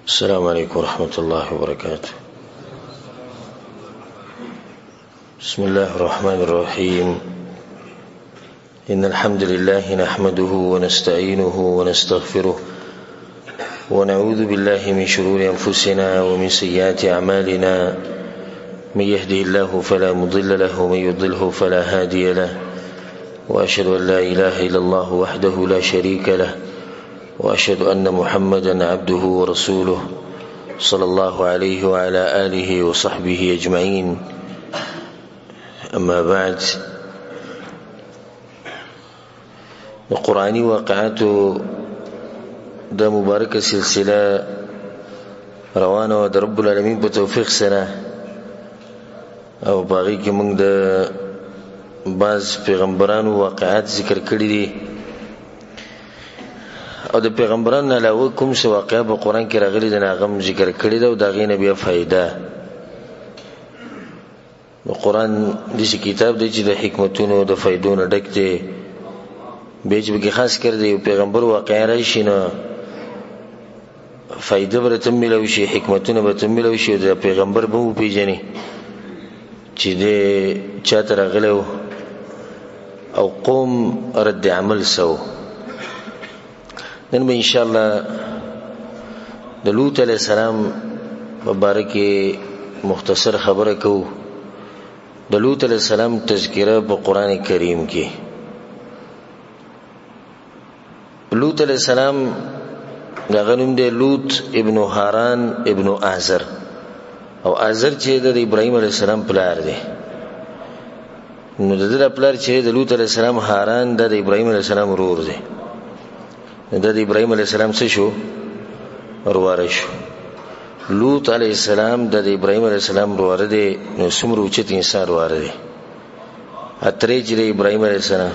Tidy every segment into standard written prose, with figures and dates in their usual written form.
السلام عليكم ورحمة الله وبركاته. بسم الله الرحمن الرحيم. إن الحمد لله نحمده ونستعينه ونستغفره ونعوذ بالله من شرور أنفسنا ومن سيئات أعمالنا. من يهده الله فلا مضل له ومن يضلله فلا هادي له، وأشهد أن لا إله إلا الله وحده لا شريك له، وأشهد أن محمدا عبده ورسوله صلى الله عليه وعلى آله وصحبه أجمعين. أما بعد، القرآني واقعات دا مباركة سلسلة روانه و دا رب العالمين بتوفيق سنة او باغی که منگ دا بعض پیغمبرانو واقعات ذکر کردی دی او د پیغمبران علاوه کوم څه واقعا په قران کې راغلي دي هغه ذکر کړی دا او دا غي نه بیا فائدہ. نو قران دې کتاب دی چې د حکمتونو د فائدو نه ډک دی، به چې خاص کر دی پیغمبر واقعا راشي نو فائدہ ورته ملوي شي، حکمتونه به ملوي شي، د پیغمبر به پیژني چې دې چاته راغلو او قوم رد عمل سو. نن به انشاءالله د لوط علیہ السلام مبارک مختصر خبره کو. د لوط علیہ السلام تذکرہ په قران کریم کې. لوط علیہ السلام دا غنوم دی لوط ابن هاران ابن آزر، او آزر چې د ابراهیم علیہ السلام پلار دی. نو د پلار چې د لوط علیہ السلام هاران د ابراهیم علیہ السلام ورور دی. د ابراهیم علیہ السلام څه شو؟ ورور شو. لوط علیہ السلام د ابراهیم علیہ السلام ورور دی. نو څومره اوچت انسان ورور دی. اترې چې د ابراهیم علیہ السلام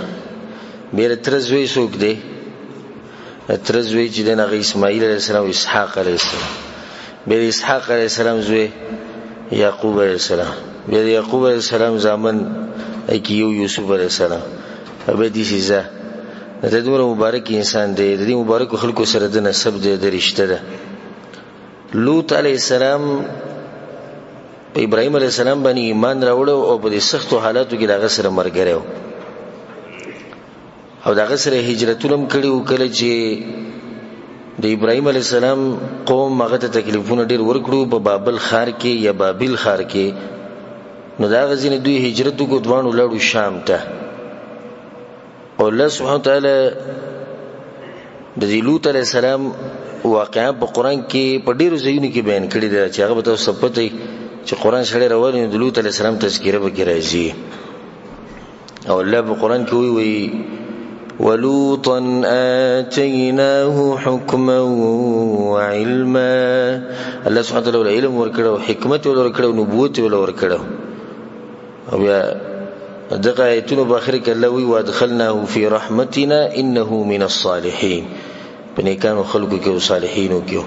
بیره ترزوی څوک دی؟ ترزوی چې د نغی اسماعیل علیہ السلام او اسحاق علیہ السلام. بیره اسحاق علیہ السلام زوی یعقوب علیہ السلام. بیره یعقوب علیہ السلام زامن ایکیو یوسف علیہ السلام. ابه دې شيزه د دومره مبارک انسان دی، د دې مبارک خلکو سره د نسب دی، د رشتہ ده. لوط علیہ السلام په ابراهیم علیہ السلام باندې ایمان راوړو او په سختو حالاتو کې دغه سره مرګ راو او دغه سره هجرتونه کړیو. کله چې د ابراهیم علیہ السلام قوم هغه ته تکلیفونه ډیر ورکړو په بابل خار کې یا بابل خار کې، نو دا غزینه دوی هجرت کو دوانو لاړو شام ته. او الله سبحانه وتعالی د لوط علیہ السلام واقعا په قران کې په ډیرو ځایونو کې بیان کړی دی چې هغه به تاسو پته چې قران سره راوړي د لوط علیہ السلام تذکرہ به راځي. او الله په قران کې وی ولوطا آتيناه حكما وعلما. الله سبحانه وتعالی علم ورکړو، حکمت ورکړو، نبوت ورکړو. او بیا دغه ایتونو په اخر کې الله وی وادخلناه فی رحمتنا انه من الصالحین. په نیکانو خلقو کې او صالحینو کې.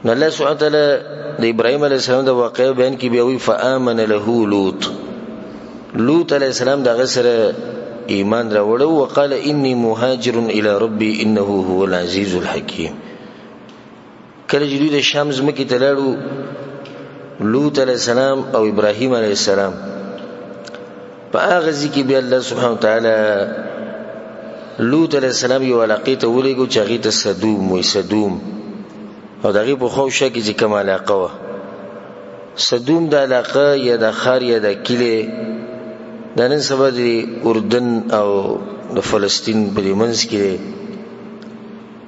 نو الله سبحانه وتعالی د ابراهیم علیه السلام د واقعې بیان کې بیا وی فآمن له لوط. لوط علیه السلام دغه سره ایمان راوړو. وقال انی مهاجر الی ربی انه هو العزیز الحکیم. کله چې دوی د شام ځمکې ته لاړو، لوط علیه السلام او ابراهیم علیه السلام په هغه ځکه بیا الله سبحانه وتعالی لوط علیہ السلام یو علاقه ته ولېګو چې هغه ته صدوم وي. صدوم او دغه په خوښه کې چې کوم علاقه و. صدوم د علاقه یا د خار یا د کلی د نن سبا د اردن او د فلسطین په منځ کې.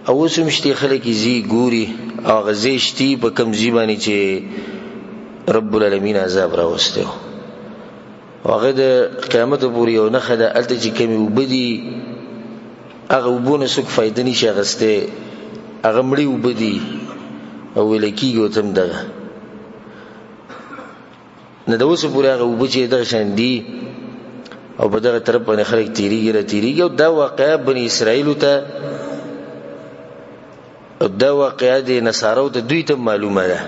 او اوس هم شته خلک زی ګوري او غزي شتي په کم ځای باندې چې رب العالمین عذاب راوستو. هغه د قیامت پورې یو نه خده الته چې کمی وبدي هغه وبونه څوک فائدې نشي غسته، هغه مړی وبدي او ولکیږي تم دغه نه د اوسه پورې هغه وبچې دغه شان دي او په دغه طرف باندې خلک تیریږي. او دا واقعا بنی اسرائیل ته او دا واقعا د نصارو ته دوی ته معلومه ده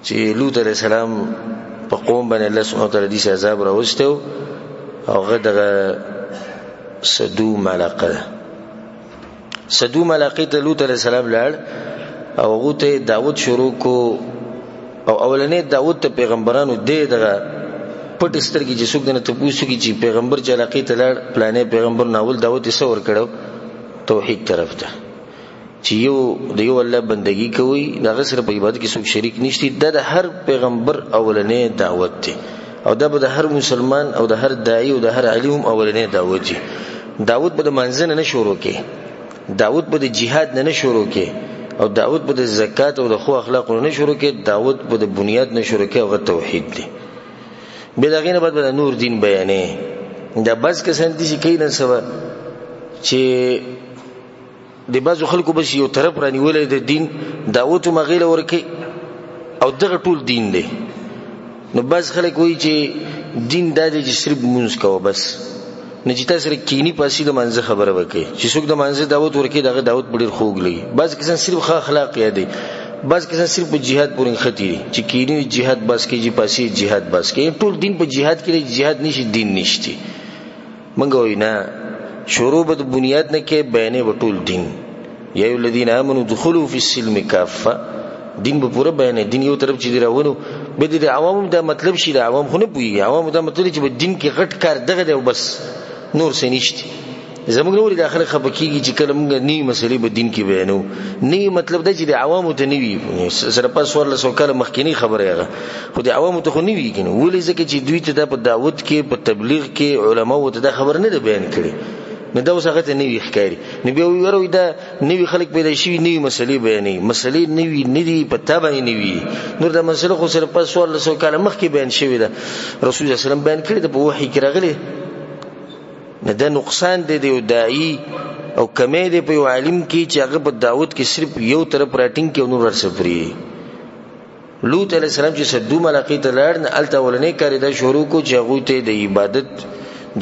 چې لوط علیہ السلام په قوم باندې الله سبحانه وتعالی دې عذاب راوستو او هغه دغه صدوم علاقه ده. سدوم علاقه ته لوط علیہ السلام لاړ او هغه ته دعوت شروع کو او اولنې دعوت ته پیغمبرانو دغه پټ سترګې چې څوک نه ته پوښتنه کوي چې پیغمبر چې علاقه ته لاړ پلانې پیغمبر ناول دعوت یې څور کړو توحید طرف ته چې یو د یو الله بندگی کوي دغه سره په عبادت کې څوک شریک نشتی د هر پیغمبر اولنې دعوت دی او دا به د هر مسلمان او د هر داعی او د هر عالم اولنې دعوت دی دعوت به د منځنه نه شروع کې دعوت به د جهاد نه شروع کې او دعوت به د زکات او د خو اخلاق نه شروع کې دعوت به د بنیاد نه شروع کې او توحید دی به دغه نه بعد به نور دین بیانې دا بس کسان دي چې کین سبا چې د بازو خلکو بس یو طرف رانیولې د دین دعوت مغیله ورکه او دغه ټول دین دی نو باز خلک وایي چې دین دا دی چې صرف مونږ کوو بس نه چې تاسو کینی پاسې د منځ خبره وکړي چې څوک د منځ دعوت ورکړي دغه دعوت ډیر خوږ لګي باز کسان صرف ښه اخلاق یادي باز کسان صرف په jihad پورې ختی چې کینی jihad بس کې چې پاسې jihad بس کې ټول دین په jihad کې jihad نشي دین نشتی منګ وینا شروع به د بنیاد نه کې بیانې وټول دین یا ای الذین آمنوا دخلوا فی السلم کافه دین به پوره بیانې دین یو طرف چې دی راونو به د عوامو دا مطلب شي د عوام خو نه پوي عوام دا مطلب چې په دین کې غټ کار دغه دی بس نور څه نشته زموږ نور داخله خپکیږي چې کله موږ نوې مسلې په دین کې بیانو نوې مطلب دا چې د عوامو ته نوي سره پس ورله سو کله مخکینی خبره هغه خو د عوامو ته خو نوي کنه ولې ځکه چې دوی ته په دعوت کې په تبلیغ کې علماو ته دا خبر نه بیان کړي نو دا اوس هغه ته نوي ښکاري نو بیا وروي دا نوي خلک پیدا شي نوي مسلې بیانې مسلې نوي ندي په تابع نوي نور دا مسله خو سره پس ورله سو کله مخکې بیان شوی دا رسول الله صلی الله علیه وسلم بیان کړی د وحی کې راغلی نه دا نقصان دی د داعی او کمې دی په عالم کې چې هغه په دعوت کې صرف یو طرف راټینګ کې نور ورسفري لوط علیہ السلام چې سدوم علاقه ته لاړ نه الته ولنې کاری دا شروع کو چې هغه ته د عبادت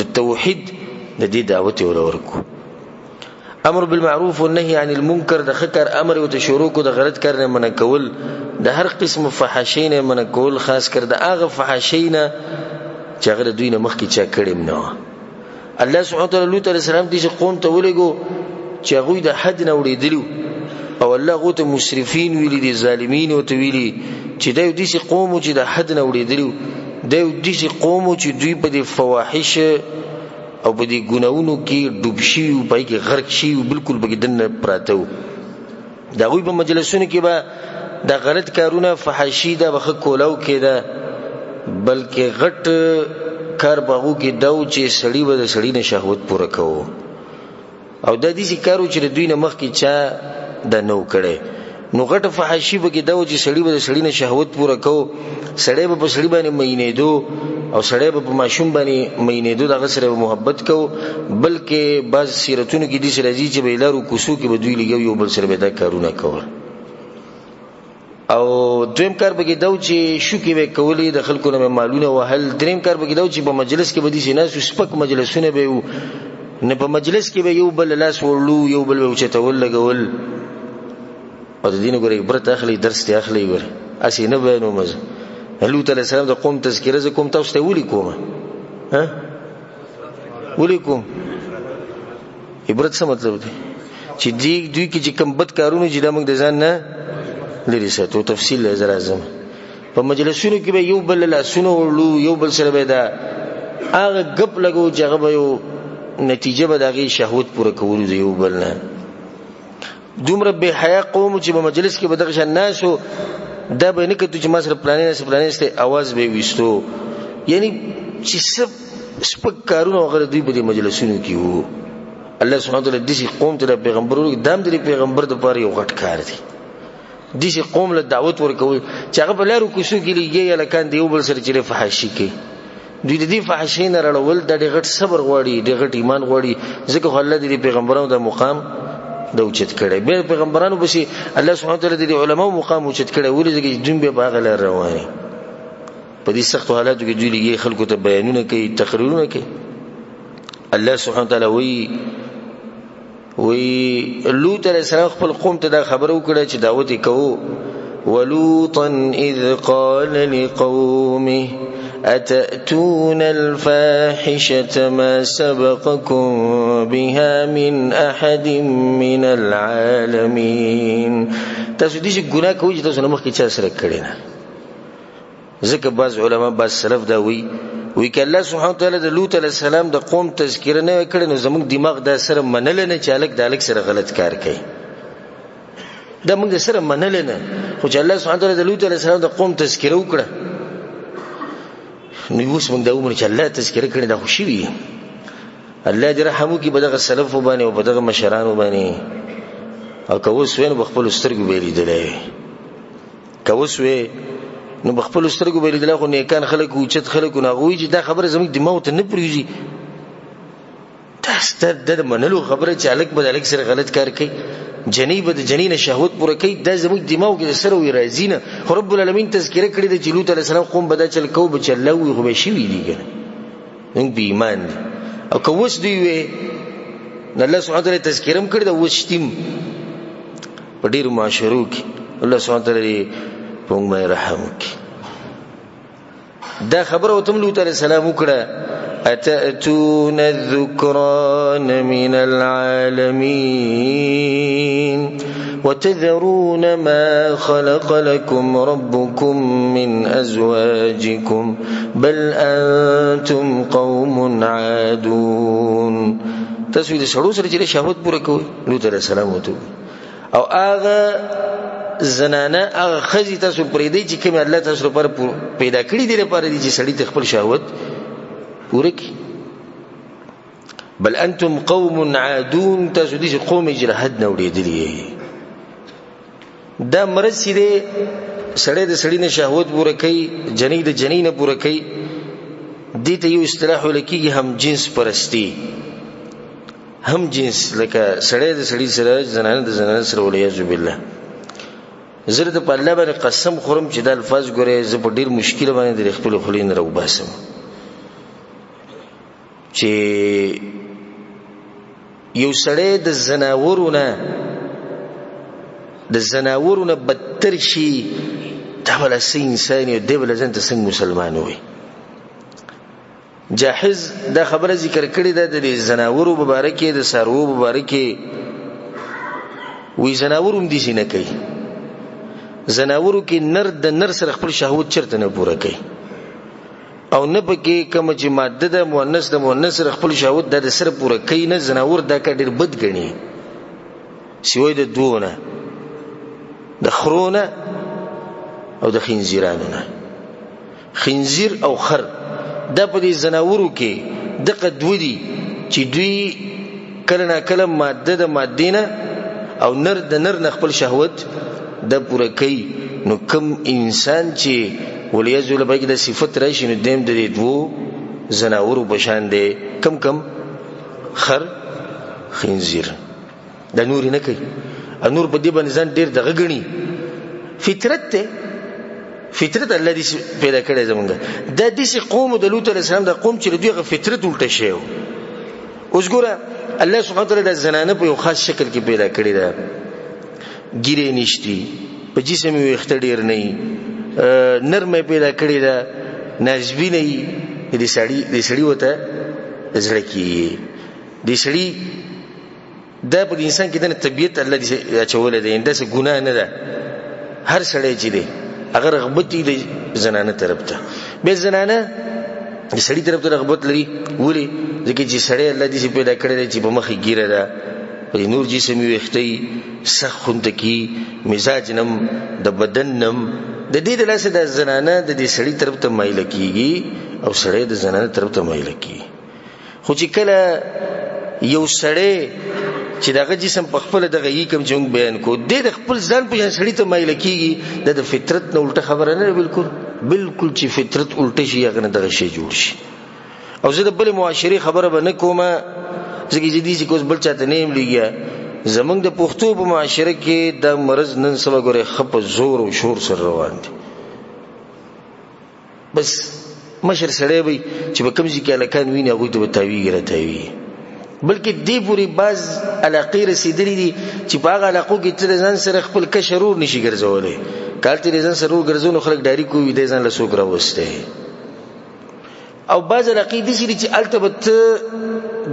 د توحید د دې دعوت ورکو امر بالمعروف والنهي عن المنکر د خکر امر او ته شروع کو د غلط کار نه منع کول د هر قسم فحاشین منع کول خاص کر د هغه فحاشین چې هغه دوی نه مخکې چا کړم نه الله سبحانه وتعالى لوط علیہ السلام دې قوم ته ولګو چې هغه د حد نه وړېدلو او الله غوته مسرفین ویلي دي ظالمین او ته ویلي چې دا دې قوم چې د حد نه وړېدلو دا دې قوم چې دوی په دې فواحش او په دې ګناونو کې ډوب شي او پای کې غرق شي او بالکل بګدن پراته وو دا غوی په مجلسونو کې به دا غلط کارونه فحاشي دا بخ کولاو کې دا بلکې غټ کار باغو کې داو چې سړی به د سړی نه شهوت پوره کوو او د دې کارو چې دوی نه مخ کې چا د نو کړي نو غټ فحاشي به کې داو چې سړی به د سړی نه شهوت پوره کوو سړی به په سړی باندې مینېدو او سړی به په ماشوم باندې مینېدو دغه سره محبت کوو بلکې بعض سیرتونو کې دي چې راځي چې به لارو کوسو کې به دوی لګي یو بل سره به دا کارونه کول او دویم کار به کې داو چې شو کې به کولې د خلکو نه مالونه وهل دریم کار به کې داو چې په مجلس کې به دي ناس سپک مجلسونه به نه په مجلس کې به یو بل لاس ورلو یو بل به چتول لګول او د دین ګورې عبرت اخلي درس ته اخلي ور اسی نه به نو مزه لوط علیہ السلام د قوم تذکرہ ز کوم تاسو ته ولي کوم ها ولي کوم عبرت څه مطلب دی چې دوی کې چې کم بد کارونه چې د موږ د ځان نه لري ساتو تفصیل لازم راځم په مجلسونو کې به یو بل لاسونه ورلو یو بل سره به دا هغه غپ لګو چې هغه به یو نتیجه به دغه شهوت پوره کول دی یو بل نه دومره به حیا قوم چې په مجلس کې به دغه ناسو دا به نه کته چې ما سره پلانې ست आवाज به وستو یعنی چې سپک کارونه وغیرہ دوی په مجلسونو کې وو الله سبحانه وتعالى دې قوم ته پیغمبرونو دام دې پیغمبر د پاره یو غټ کار دی دې قوم له دعوت ورکول چې هغه په لارو کوڅو کې لګي لکان دی یو بل سره چې فحاشي کې دوی دې فحاشین راړول د غټ صبر غواړي د غټ ایمان غواړي ځکه الله دې پیغمبرانو د مقام د اوچت کړي به پیغمبرانو بشي الله سبحانه وتعالى د علماو مقام اوچت کړي ولې ځکه جون به باغ لار رواني په دې سخت حالاتو کې دوی لګي خلکو ته بیانونه کوي تقریرونه کوي الله سبحانه وتعالى وی لوط علیہ السلام خپل قوم ته دا خبر وکړه چې دعوت کوو ولوطا اذ قال لقومه أتأتون الفاحشة ما سبقكم بها من أحد من العالمين. تاسو دې چې ګناه کوئ چې تاسو نه مخکې چا سره کړی نه. ځکه بعض علما بعض سلف دا وی که الله سبحانه وتعالی د لوط علیه السلام د قوم تذکره نه کړي نو زموږ دماغ دا سره منل نه چې الک د الک سره غلط کار کوي. دا موږ سره منل نه، خو چې الله سبحانه وتعالی د لوط علیه السلام د قوم تذکره وکړه نو اوس موږ دا ومنو چې الله تذکره کړي دا خوشي وي. الله دې رحم وکړي په دغه سلف باندې او په دغه مشرانو باندې. او که اوس وین بخپل سترګو به لیدلې، که اوس وې نو بخپل سترګو به لیدل خو نیکان خلک او چت خلک نه غوي چې دا خبره زموږ دماغ ته نه پریږي. تاسو د منلو خبره چې الک به الک سره غلط کار کوي، جنې به د جنین شهوت پوره کوي، دا زموږ دماغ کې سره وي راځي نه. خو رب العالمین تذکره کړی د لوط علیه السلام قوم به دا چل کو به چلوي خو به شي وی دي کنه موږ به ایمان دي. او که اوس دی وې الله سبحانه وتعالی تذکرم کړی دا وشتیم په ډیرو معاشرو کې الله سبحانه وتعالی په موږ رحم وکړي. دا خبره وتم لوط علیه السلام وکړه أتأتون الذكران من العالمين وتذرون ما خلق لكم ربكم من أزواجكم بل أنتم قوم عادون. تاسو دې سړو سره چې شهوت پوره کوي لوط علیه السلام وته او هغه زنانه هغه خزي تاسو پرې دی چې کوم الله تاسو لپاره پیدا کړی دی لپاره دي چې سړی خپل شهوت پوره کړي. بل انتم قوم عادون، تاسو دې قوم جرحد نه وړېدلی. دا مرض چې دی سړی د سړی نه شهوت پوره کوي، جنې د جنې نه پوره کوي. دې ته یو اصطلاح ویل کېږي هم جنس پرستی. هم جنس لکه سړی د سړی سره زنانه د زنانه سره والعیاذ بالله. زه د په الله باندې قسم خورم چې دا الفاظ ګوره زه په ډیر مشکل باندې د خپل خلین نه راوباسم چې یو سړی د زناورونه بدتر شي دا ولا سي انسان یو دی بل ځان ته څنګه مسلمان وي. جاحظ دا خبره ذکر کړې ده د زناورو مبارکه د سارو مبارکه وی زناورم دي نه کوي. زناورو کې نر د نر سره خپل شهوت چرته نه پوره کوي او نه پکې کوم چې ماده د مؤنث د مؤنث سره خپل شهوت د سره پوره کوي نه. زناور دا کډیر بد غني سوی د دونه د خرونه او د خنزیرانو نه. خنزیر او خر دا په دې زناورو کې د قدودي چې دوی کله نه کله ماده د مادینه او نر د نر نه خپل شهوت د پوره کوي. نو کم انسان چې ولیعذ بالله د صفت راشي نو دیم د دې دوه زناورو په شان دی کم خر خنزیر. دا نور نه کوي. نور په دې باندې ځان ډیر دغه غني. فطرت ته فطرت الله دې پیدا کړی زمونږ. د دې قوم د لوط علیه السلام د قوم چې دوی فطرت الټه شی. اوس ګوره الله سبحانه وتعالی د زنانه په یو خاص شکل کې پیدا کړی ده. ګیره نشتی په جسم یې وخت ډیر نه نرمه پیدا کړی ده، نازبی نه دي سړی وته زړه کې دي سړی دا په انسان کې د طبيعت الله دې اچول دی. انداسه ګناه نه ده. هر سړی چې دی اگر رغبت دی زنانه طرف ته به زنانه د سړی طرف ته رغبت لري ولی ځکه چې سړی الله دې پیدا کړی دی چې په مخ کې ګیره ده په نور جسم یې وختي سخوند کی مزاج نم د بدن نم د دې د لاسه د زنانه د دې سړی طرف ته مایل کیږي او سړی د زنانه طرف ته مایل کیږي. خو چې کله یو سړی چې دغه جسم په خپل دغه یی کوم چې بیان کو د خپل ځان په سړی ته مایل کیږي د فطرت نه الټه خبره نه. بالکل چې فطرت الټه شي هغه دغه شی جوړ شي. او زه د بل معاشري خبره به نه کومه ځکه چې دې چې کوس بل چاته نه ملګیا. زمونږ د پښتو په معاشره کې د مرز نن سبا ګوره خپ زور او شور سره روان دي. بس مشر سړی وي چې په کوم ځای کې الکان ویني هغه ته بتاویږي راتاوي. بلکې دې پوری باز علاقې رسیدلې دي چې په هغه علاقو کې تر ځان سره خپل کشرور نشي ګرځولې. کال تر ځان سره ګرځونو خلک ډاری کوي د ځان له سوګ راوسته. او باز عقیده سری چې التبت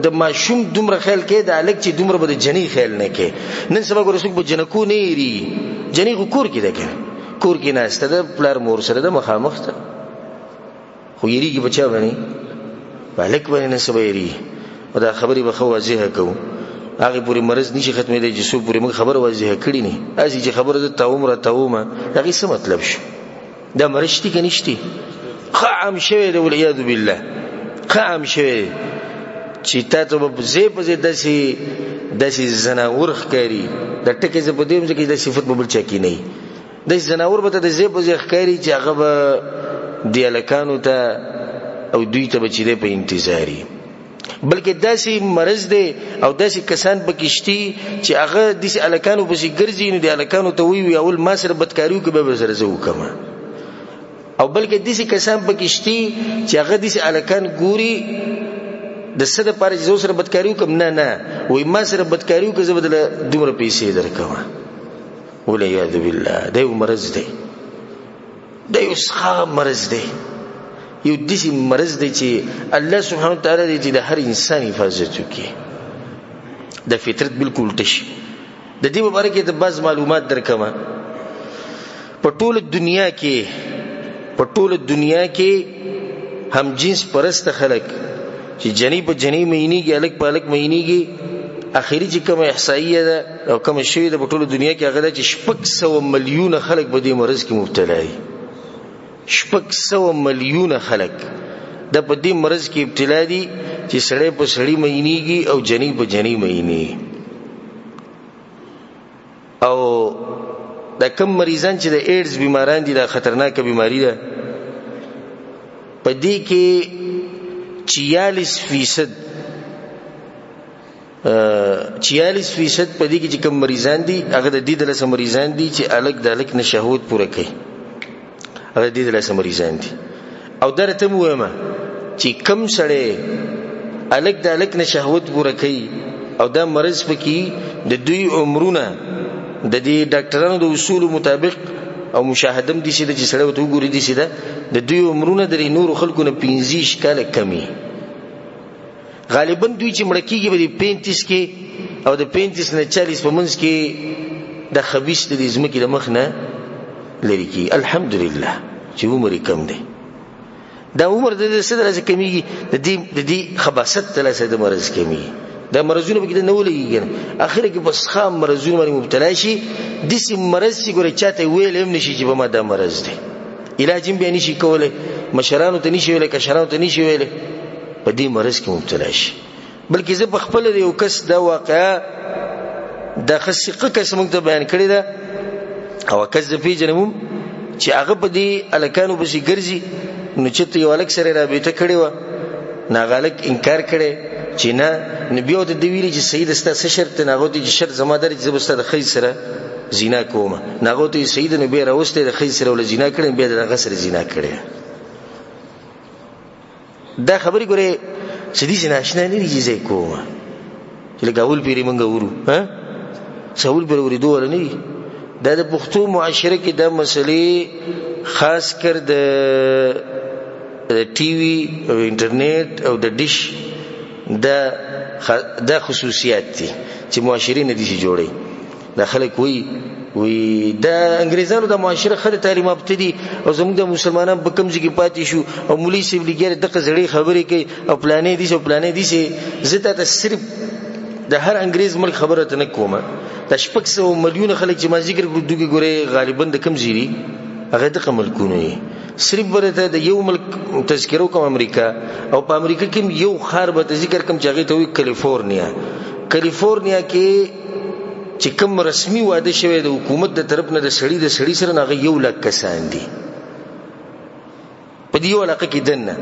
د ماشوم دومره خیال کې د الک چې دومره به د جنې خیال نه کې. نن سبا ګور څوک به جنکو نه یری جنې کور کې ده کې کور کې نه است د پلار مور سره د مخامخ ته خو یریږي بچا باندې الک باندې نه سبا یری. او دا خبرې به خو واضحه کوو هغه پوری مرز نشي ختمېدای چې سو پوری موږ خبر واضحه کړی نه اسی چې خبره د تاومره تاومه هغه څه مطلب شو دا مرشتي کې نشتی قام شوی دی والعیاذ بالله قام شوی چې تاسو په زی په زی داسې زناور ښکاری د ټکي ز په دې چې د صفات په بل چا کې نه د زناور به د زی په زی ښکاری چې هغه به دی الکانو ته او دوی ته به چې په انتظاری بلکې داسې مرز دی او داسې کسان بکشتي چې هغه داسې الکانو پسې ګرځي نو د الکانو ته وی اول ما سره بدکاریو کې به سره زو کما او بلکې داسې کسان بکشتي چې هغه داسې الکان ګوري د صد پر جو سره بدکاریو کوم نه وای ما سره بدکاریو کې زبدل دومره پیسې درکما ولعیاذ بالله دا یو مرز دی دا یو ښه مرز دی یو داسې مرز دی چې الله سبحانه وتعالی دې د هر انسان حفاظت وکړي د فطرت بالکل تشي د دې مبارک ته بعض معلومات درکما په ټول دنیا کې هم جنس پرست خلک چې جنې په جنې مینیږي الک په الک مینیږي اخیری چې کوم احصائیه ده او کوم شی ده په ټول دنیا کې هغه چې 600 ملیون خلک په دې مرز کې مبتلا دي 600 ملیون خلک د په دې مرز کې ابتلا دي چې سړی په سړی مینیږي او جنې په جنې مینیږي او دا کم مریضان چې د ایډز بیماران دي دا خطرناکه بیماری ده په دې کې 46% په دې کې چې کوم مریضان دي هغه د دې د لاسه مریضان دي چې الک د الک نه شهوت پوره کوي هغه د دې د لاسه مریضان دي او درته مومه چې کم سړی الک د الک نه شهوت پوره کوي او دا مرض پکې د دوی عمرونه د دې ډاکټرانو د اصول مطابق او مشاهدم دي چې د سړی وته وګوري دي چې د دوی عمرونه د نور خلکو نه 15 کاله کمی غالبا دوی چې مړ کیږي به 35 کې او د 35 نه 40 په منځ کې د خبيث د زمکې د مخ نه لري کی الحمدلله چې عمر کم دی دا عمر د سره څه کمیږي د دې خباثت له سره د مرز کمیږي دا مرزونه به نه ولېږي اخر کې بس خام مرزونه باندې مبتلا شي د سي مرز چې ګوري چاته ویل هم نشي چې به ما دا مرز دی علاج هم به نشي کوله مشرانو ته نشي ویل کشرانو ته نشي ویل په دې مرز کې مبتلا شي بلکې زه په خپل یو کس دا واقعا د خصقه کس موږ ته بیان کړی دا او کس د پیجنم چې هغه په دې الکانو بشي ګرځي نو چې یو الک سره رابطه کړی و ناغالک انکار کړي چې نه نبیو د ویلي چې سید استا څه شرط نه غوتی چې شرط زما درې زبسته د خې سره زنا کوم نه غوتی سید نبی راوسته د خې سره ول زنا کړي به د غسر زنا کړي دا خبرې ګوره چې دې ناشنا نه دي چې کوم چې لګاول پیری مونږ ورو ها څول پر ورېدو ول نه دا د پښتو معاشره کې د مسلې خاص کر د ټي وي او انټرنیټ او د ډیش دا خصوصیات دي چې معاشري نه دي جوړي دا خلک وی دا انګريزانو د معاشره خره تعلیم ابتدي او زموږ د مسلمانانو په کمزې کې پاتې شو او مولوی سیب لګره دغه زړې خبرې کوي او پلانې دي زه ته صرف د هر انګريز ملک خبره ته نه کومه د 600 ملیون خلک چې ما ذکر کړو دوی ګوره غالبا د کمزيري هغه د ملکونه صرف برته د یو ملک تذکرو کوم امریکا او په امریکا کې یو خار به ذکر کوم چې هغه ته وی کالیفورنیا کې چې کوم رسمي واده شوی د حکومت د طرف نه د سړی سره نه یو لک کسان دي په دې علاقه کې دنه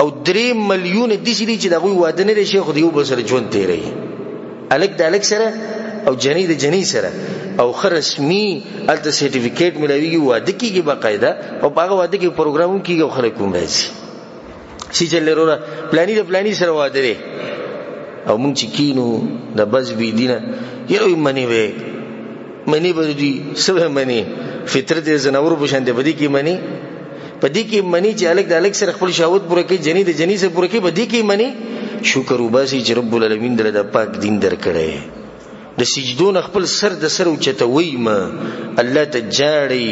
او 3 ملیون د دې چې دغه واده نه لري خو یو بل سره ژوند تیری الک د الک سره او جنې د جنې سره او رسمي الته سرټیفیکیټ ملويږي واده کیږي باقاعده او هغه واده کې پروګرام کیږي او خلک کوم راځي چې چلرونه پلاني سره واده لري او مونږ چې کینو د بز بي دینه یو منی به دي سبه منی فطرت زناور په شان دی بدی کې منی په دې کې منی چې الګ د الګ سره خپل شهوت پوره کوي جنې د جنې سره پوره کوي په دې کې منی شکر وباسي چې رب العالمین دل د پاک دین درکړي د سجدون خپل سر د سر اوچتوي ما الله ته جاړي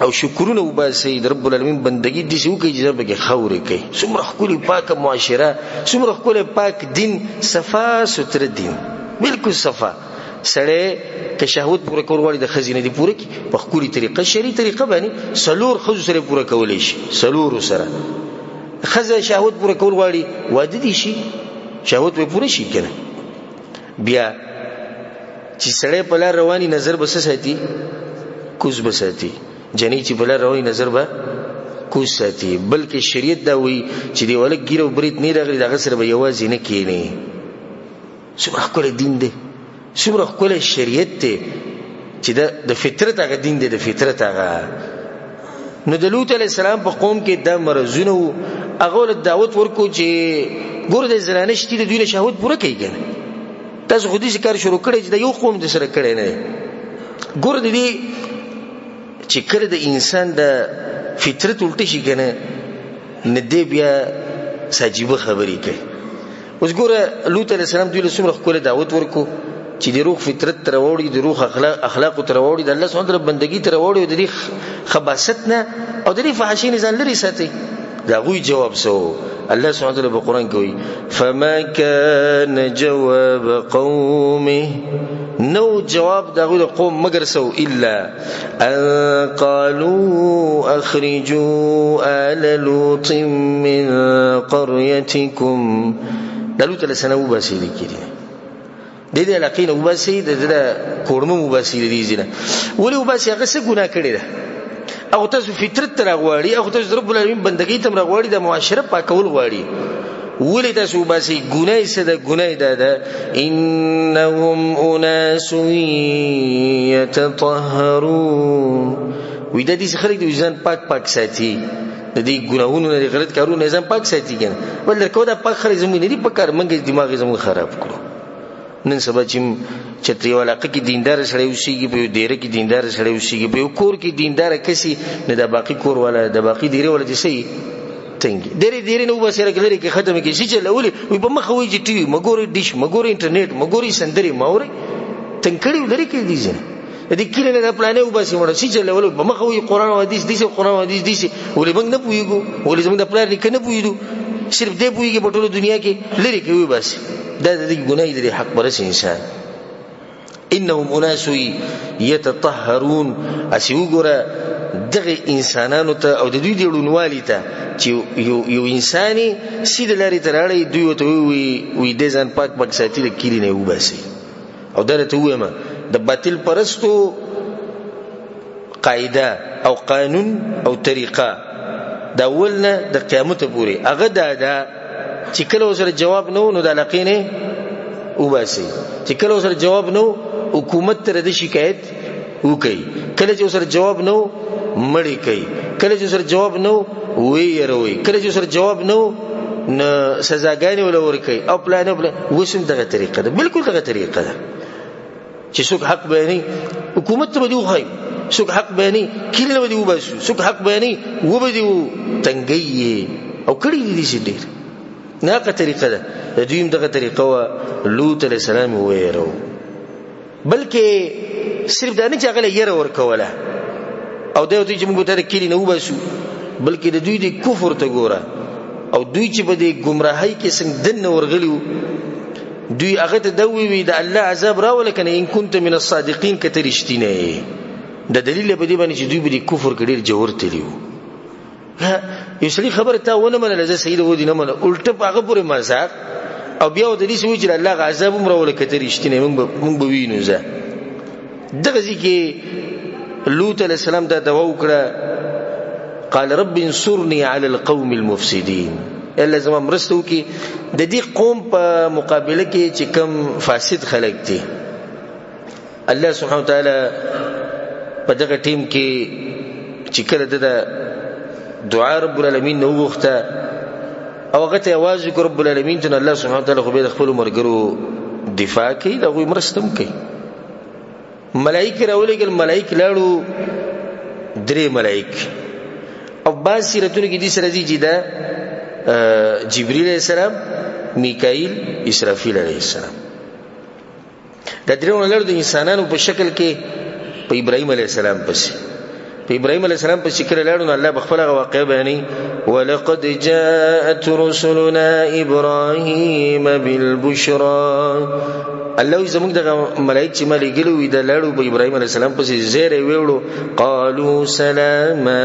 او شکرونه وباسي د رب العالمین بندگی دي شو کوي چې به خوري کوي څومره خپل پاک معاشره څومره خپل پاک دین صفا ستر دین بالکل صفا سره که شهوت پوره کول غواړي د خزینه دی پوره کی په خوري طریقه شری طریقه باندې سلور خزو سره پوره کولای شي سلور سره خزه شهوت پوره کول غواړي واده دي شي شهوت به پوره شي کنه بیا چې سړی په لار رواني نظر بس ساتي کوز بساتي جنې چې په لار رواني نظر به کوز ساتي بلکې شریعت دا وی چې دی ولک ګیرو برید نه راغلي دغه سره به یوازې نه کینی څومره کول دین دی څومره کول شریعت دی چې د فطرت هغه دین دی د فطرت هغه نو د لوط علی السلام په قوم کې د مرزونه هغه له دعوت ورکو چې ګور د زرانه شتي د دوی له شهوت پوره کوي کنه تاسو خو دې کار شروع کړی چې د یو قوم د سره کړی نه ګور دې چې کړه د انسان د فطرت الټی شي کنه نه دی بیا ساجيبه خبرې کوي اوس ګور لوط علیہ السلام دوی له څومره خپل دعوت ورکو چې د روح فطرت تر وړي د روح اخلاق تر وړي د الله سبحانه وتعالى بندگی تر وړي د دې خباثت نه او د دې فحاشین ځان لري ساتي دا غوي جواب سو الله سبحانه وتعالى په قران کې وایي فما كان جواب قومه نو جواب دغه قوم مگر سو الا ان قالوا اخرجوا آل لوط من قريتكم دلوت لسنه وباسي کړي د دې علاقې وباسي د کورمو وباسي دي زینه ولې وباسي هغه څه ګناه کړی ده او تاسو فطرت تر غواړي او تاسو رب العالمین بندګۍ تم غواړي د معاشره پاکول غواړي ولې تاسو وباسي ګناه څه ده ګناه ده انهم اناس يتطهرون وې د دې خلک د ځان پاک ساتي د دې ګناهونو نه غلط کارونه ځان پاک ساتي کنه ولر کو دا پاک خلک زموږ نه دي په کار منګ دماغ زموږ خراب کړو نن سبا چې چتری علاقه کې دیندار سره وسیږي په ډیره کې دیندار سره وسیږي په کور کې دیندار کسي نه د باقی کور ولا د باقی ډیره ولا دي سي تنګي ډیره نو بسره کلري کې ختمه کې شي چې لولي وي په مخه وي چې ټي وي مګوري ډیش مګوري انټرنیټ مګوري سندري ماوري تنکړي لري کې دي ځنه دې کله نه پلانې وباسي وړ شي چې لولي په مخه وي قران او حديث دي سي قران او حديث دي سي ولې موږ نه پويګو ولې موږ د پلان نه کنه پويدو صرف دې پويږي په ټول دنیا کې لري کې وي بس دا د ګناه دي حق برس انسان انهم اناس يتطهرون اسيوګره دغه انسانانو ته او د دوی د ډونوالي ته چې یو انساني سید لري ترړې دوی ته وي د ځان پاک ساتي د کلی نه وباسي او درته وایم د باطل پرستو قاعده او قانون او طریقه دا ولنه د قیامت پورې هغه دا چې کله وسره جواب نو د علاقینه وباسي چې کله وسره جواب نو حکومت تر د شکایت وکي کله چې وسره جواب نو مړی کوي کله چې وسره جواب نو ویروي کله چې وسره جواب نو سزاګانې ولا ورکي او پلان وسم دغه طریقه ده بالکل دغه طریقه ده چې څوک حق بیانې حکومت ته ودی وخای څوک حق بیانې کله ودی وباسي څوک حق بیانې وبدي تنګي او کړي دي چې ډیر ناقه طریقه ده دویم دغه طریقه وا لوط علیہ السلام ویرو بلکې صرف دا نه چې هغه یې ورکوله او دا دوی چې موږ ته کلی نه وباسو بلکې د دوی د کفر ته ګوره او دوی چې په دې گمراهۍ کې څنګه دنه ورغلیو دوی هغه ته دوی وی د الله عذاب راول کنه ان كنت من الصادقين کترشتینه د دلیل په دې باندې چې دوی په دې کفر کې ډیر جوړ تلیو یو سړي خبره تا ونه منله زه سید ودی نه منله الټه هغه پورې مزاق او بیا د دې سوي چې الله عذاب عمر ولا کترشتینه موږ به وینو زه دغه ځکه لوط علیہ السلام دا دوا وکړه قال رب انصرني على القوم المفسدين الا زما مرستو کې د دې قوم په مقابله کې چې کم فاسد خلک دي الله سبحانه وتعالى په دغه ټیم کې چې کله د دعا رب العالمین نو وخته او هغه ته आवाज وکړ رب العالمین ته الله سبحانه وتعالى خو به خپل مرګرو دفاع کوي دا غوي مرستم کوي ملائکه راولېګل ملائکه لاړو درې ملائکه او با سیرتونه کې دي سره دي دا جبريل عليه السلام میکائیل اسرافیل علیہ السلام دا درېونه لړ د انسانانو په شکل کې په ابراهيم عليه السلام پسې په ابراهيم عليه السلام په شکل لاړو الله بخپل واقع بیانې ولقد جاءت رسلنا ابراهيم بالبشرى الله زموږ د ملائکه چې ملګري وي د لاړو په ابراهيم عليه السلام پسې زیره ویوړو قالوا سلاما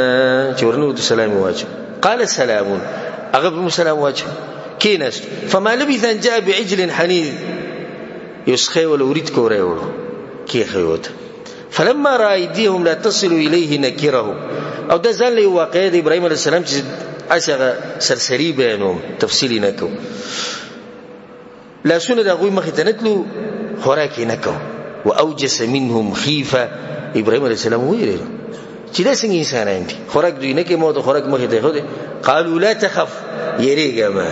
چورنو سلام واچو قال سلام هغه سلام واچو كينس فما لبث ان جاء بعجل حنيذ يسخي ولا اريد كوريو كي خيوت فلما راى ايديهم لا تصل اليه نكره او ده ځل یو واقع د ابراهيم عليه السلام چې اسغه سرسري بیانوم تفصیلی نکو لا سونه دغه مخ ته نتلو خوراکي نکو واوجس منهم خيفه ابراهيم عليه السلام ویل چې دا څنګه انسانان دي خوراک دوی نه کې مو ته خوراک مخ ته خو قالوا لا تخف يريګه ما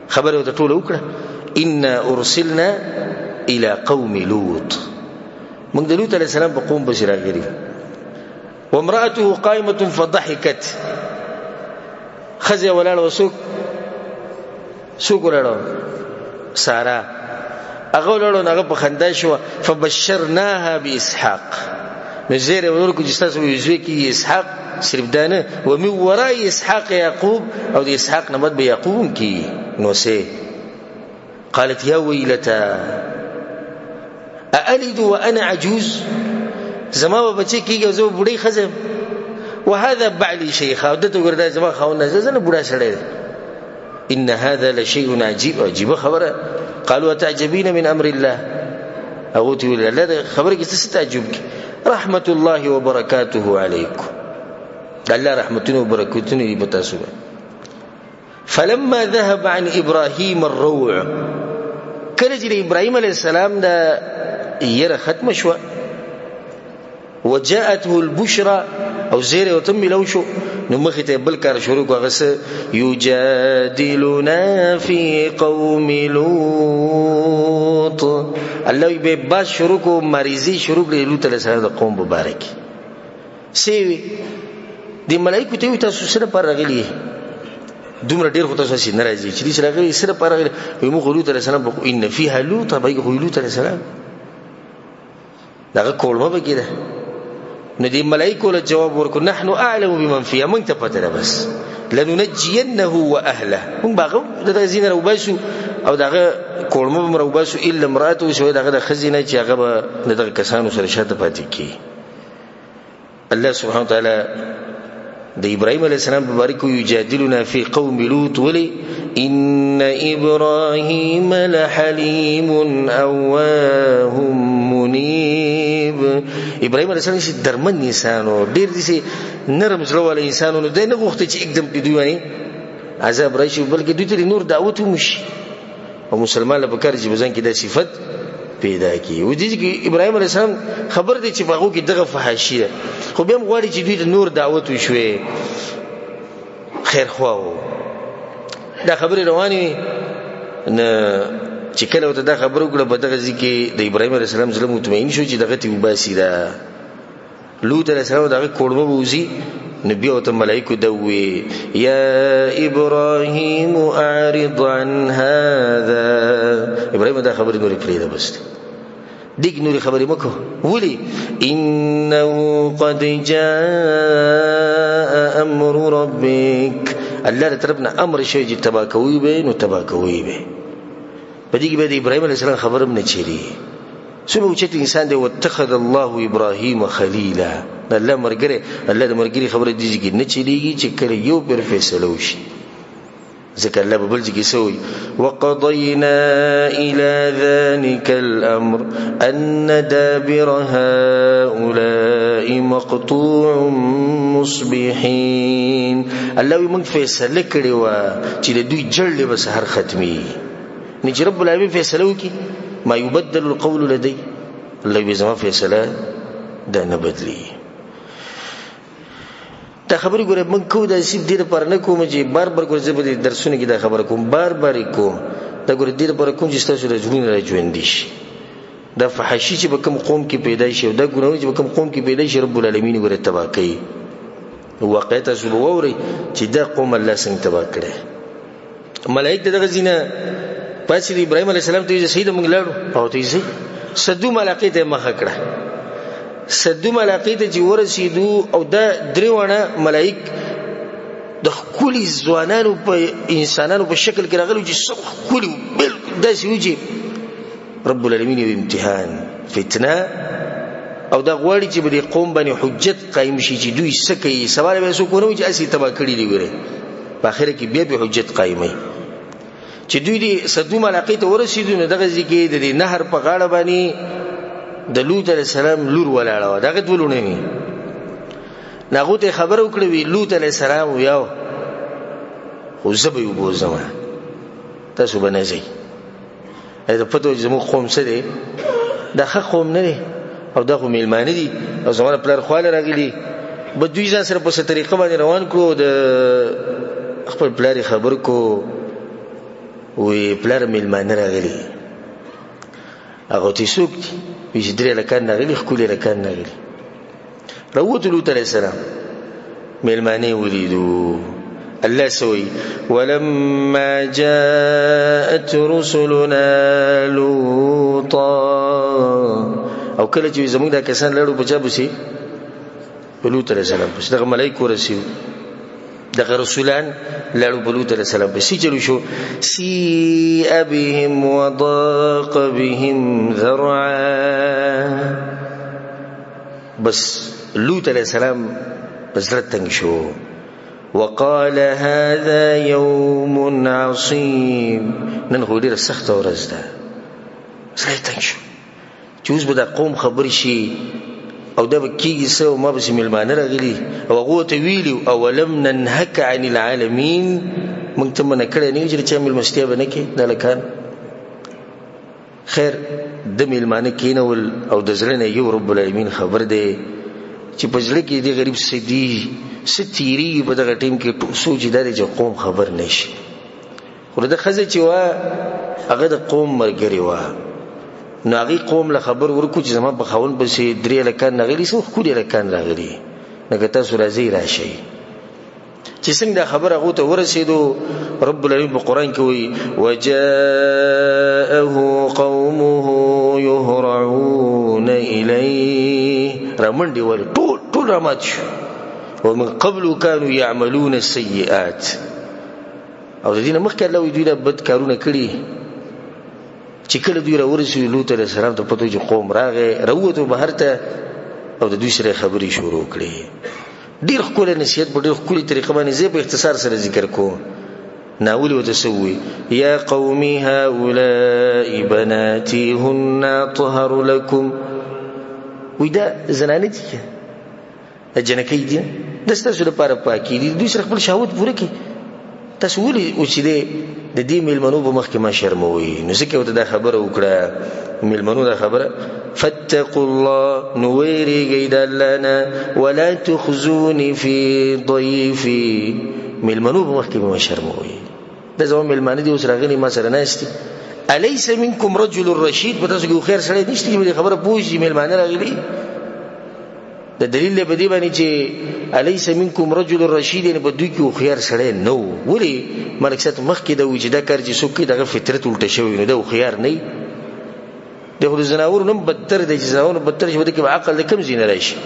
خبره ته ټول وکړه ان ارسلنا الى قوم لوط من لوط عليه السلام بقوم بشراغري وامراته قائمه فضحكت خزي ولا وسوق سوق ولا ساره اغولړو هغه په خندا شو فبشرناها باسحاق نزير ورکو چې تاسو ویژوي کې اسحاق صرف دانه ومن وراء اسحاق يعقوب او د اسحاق نمد به يعقوب کی نو سه قالت يا ويلتا أألد وأنا عجوز زما بچی کیږي زه بډای خزم وهذا بعلي شيخا دته وردا زما خاونه زنه بډا سړی ان هذا لشيء عجيب خبره قالوا تعجبين من امر الله او تقول لا خبره کې څه تعجب رحمت الله وبركاته عليكم الله رحمتونه وبركاته بتاسو فلما ذهب عن ابراهيم الروع کله چې ابراهيم عليه السلام دا يره ختم شو وجاءته البشرى او زيره وتم لو شو نو مخته بل کار شروع کوغه يجادلنا في قوم لوط الله به با شروع کو مریضی شروع کړي لوط علیہ السلام د قوم مبارک سی دی ملائکه ته تاسو سره پر راغلي دومره ډیر خو تاسو سي ناراضي چې دې سره راغلي سره پر راغلي وي مو لوط علیہ السلام بقو ان فيها لوط بيغه لوط علیہ السلام دا کولمه بګیره نو دې ملائکه له جواب ورکو نحن اعلم بمن فيها من ته پته بس لننجينه واهله هم باغه د زین روباسو او داغه کولمه مروباسو الا امراته شو داغه د خزینه چې هغه دغه کسانو سره شاته پاتې کی الله سبحانه وتعالى د ابراهيم عليه السلام مبارک یجادلنا فی قوم لوط ولي ان ابراهيم لحليم اواه منيب ابراهيم عليه السلام چې درمن انسانو ډیر دي نرم زړه ول انسانو نه دی نه غوښته چې एकदम دیوانی عذاب راشي بلکې دوی ته نور دعوت ومشي او مسلمان له بکر چې بزن کې د صفت پیدا کی و دي چې ابراهيم عليه السلام خبر دي چې باغو کې دغه فحاشي ده خو به مغواړي چې دوی نور دعوت وشوي خیر خواو دا خبره رواني نه چې کله وته دا خبره وکړه په دغه ځکه د ابراهيم عليه السلام زړه مطمئن شو چې دغه تی وباسي دا لوط عليه السلام دغه کوړمه ووزي نبي او ته ملائکه دوی یا ابراهيم اعرض عن هذا ابراهيم دا خبره نوري پریده بس دیګ نوري خبره مکو ولي انه قد جاء امر ربك الله طرفنا امر شي چې تباکوي به نو تباکوي به بدیګ به ابراهيم عليه السلام خبرم نه چيري سمو چې انسان دی واتخذ الله ابراهيم خليلا الله مرګره الله د مرګري خبره دي چې نه چلیږي چې کله یو پر فیصله وشي ځکه الله په بل ځای سوی وقضينا الى ذلك الامر ان دابر هؤلاء مقطوع مصبحين الله موږ فیصله کړی و چې دوی جړلې به سحر ختمي نجرب رب العالمین فیصله وکي ما يبدل القول لدي الله بزما فیصله دا نه بدلی دا خبرې ګوره من کو دا سیب دې پر نه کوم چې بار بار ګوره زبر درسونه کې دا خبر کوم بار بار کوم دا ګوره دې پر کوم چې تاسو راځون راځوین دي دا فحشي چې بکم قوم کې پیدا شي دا ګناوه چې بکم قوم کې پیدا شي رب العالمین ګوره تبا کوي واقع تاسو به واورئ چې دا قوم الله څنګه تباه کړی. ملائک دغه ځینه پاتې ابراهیم علیه السلام ته سید موږ لاړو او ته یې سدوم علاقې ته مخه کړه. سدوم علاقې ته چې ورسېدو او دا دریوانه ملائک د خولي ځوانانو په انسانانو په شکل کې راغلي چې څو خولي بالکل داسې و چې رب العالمین یو امتحان فتنه او دا غواړي چې په دې قوم باندې حجت قائم شي چې دوی څه کوي. سوال به څوک ونه چې اسی تبا کړی دی ګوره په اخر کې بیا به حجت قائمي چې دوی دې سدوم علاقې ته ورسېدو نو دغه ځکه د دې نهر په غاړه باندې د لوط علیه السلام لور ولاړه و. دغه ټولونه نه ناغو ته خبر وکړه وی لوط علیه السلام یو خو زه به یو بوزم تاسو به نه ځئ دا پته زموږ قوم څه دی دا ښه قوم نه دی او دا خو میلمانه دي او زموږ پلار خواله راغلي به دوی ځان سره په څه طریقه باندې روان کړو د خپل پلار خبر کو وی پلار میلمانه راغلي هغه ته څوک دي وی چې درې لکان راغلي ښکلي لکان راغلي راووت لوط علیه السلام میلمانه ولیدو الله سوي ولما جاءت رسلنا لوطا او کله چې زموږ دا کسان لړو بچا بشي لوط علیه السلام پس دغه ملائکه رسیو دغه رسولان لړو لوط علیه السلام پس چلو شو سی ابهم وضاق بهم ذرعا بس لوط علیه السلام بس رتنګ شو وقال هذا يوم عصيب نن خو ډیره سخته ورځ ده سړی تنګ شو چې اوس به دا قوم خبر شي او دا به کېږي څه او ما به میلمانه راغلي او هغو ته ویلي اولم ننهک عن العالمین موږ ته منع کړی نه چې چا میلمستیا به نه کړي دا لکان خیر د میلمانه کېنول او د زړه نه یو رب العالمین خبر دی چې په زړه کې دې غریب سدي ستيري په دغه ټیم کې سوچ داري چې قوم خبر نشي. خو د خزه چې وا هغه د قوم مرګري وا نو هغه قوم له خبر ورکو چې زما په خاون پسې درې لکان نغلي سو خو دې لکان راغلي نګه تاسو راځي راشي چې څنګه دا خبر هغه ته ورسېدو رب العالمین په قران کې وایي وجاءه قومه يهرعون اليه رمندي ول ټول رامات شو ومن قبل كانوا يعملون السيئات او د دې مخکې الله دوی د بد کارونه کړی چې کله دوی راورسېدو لوط علیه السلام ته پته چې قوم راغی راووتو بهر ته او د دوی سره خبرې شروع کړې. ډېر ښکلی نصیحت په ډېر ښکلي طریقه باندې زه په اختصار سره ذکر کوم. ناولي ورته څه ووایي یا قوم هؤلاء بناتي هن اطهر لكم وایي دا زنانه دي جنکۍ دي د ستاسو لپاره پاکي دي دوی سره خپل شهوت پوره کړي. تاسو ولې اوسېدې د دې میلمنو په مخ کې ما شرموي نو ځکه ورته دا خبره وکړه میلمنو دا خبره فاتقوا الله نو ویریږئ د الله نه ولا تخزوني في ضيفي میلمنو په مخ کې ما شرموي دا زما میلمانه دي اوس راغلي ما سره ناست الیس منکم رجل رشید په تاسو کې خیر سره نشته چې خبره پوښي میلمانه راغلي د دلیل په دې باندې چې الیس منکم رجل رشید نه بدوی کې خیر سره نو ولی ملک صاحب مخ کې د وجدا کار چې څوک دغه فطرت الټه شوی نو د خیر نه دغه زناور نم بدتر د زناور بدتر شوی د عقل د کم زین راشي.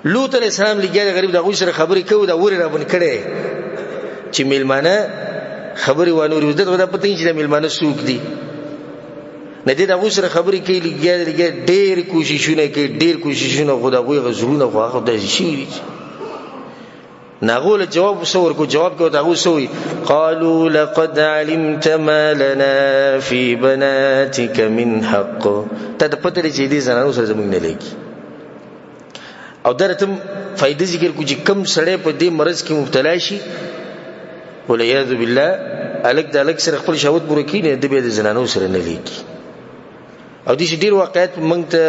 لوط علیہ السلام لګیا غریب د غوښ سره خبرې کوي دا وری را باندې کړي چې میلمانه خبرې وانه ورته دا پته چې د میلمانه سوق دي نه دې دا غوښ سره خبرې کوي لګیا ډېر کوششونه خدا غوي غزرونه خو هغه د شي ناغول جواب وسور کو جواب کو تاغو سوي قالوا لقد علمت ما لنا في بناتك من حق تدپتري چې دې زنانو سره زموږ نه لګي او درته فائدې ذکر کو چې کم سړی په دې مرض کې مبتلا شي ولعیاذ بالله الک د الک سره خپل شهوت پوره کینې د به زنانو سره نه لګي او دې ډیر واقعیت موږ ته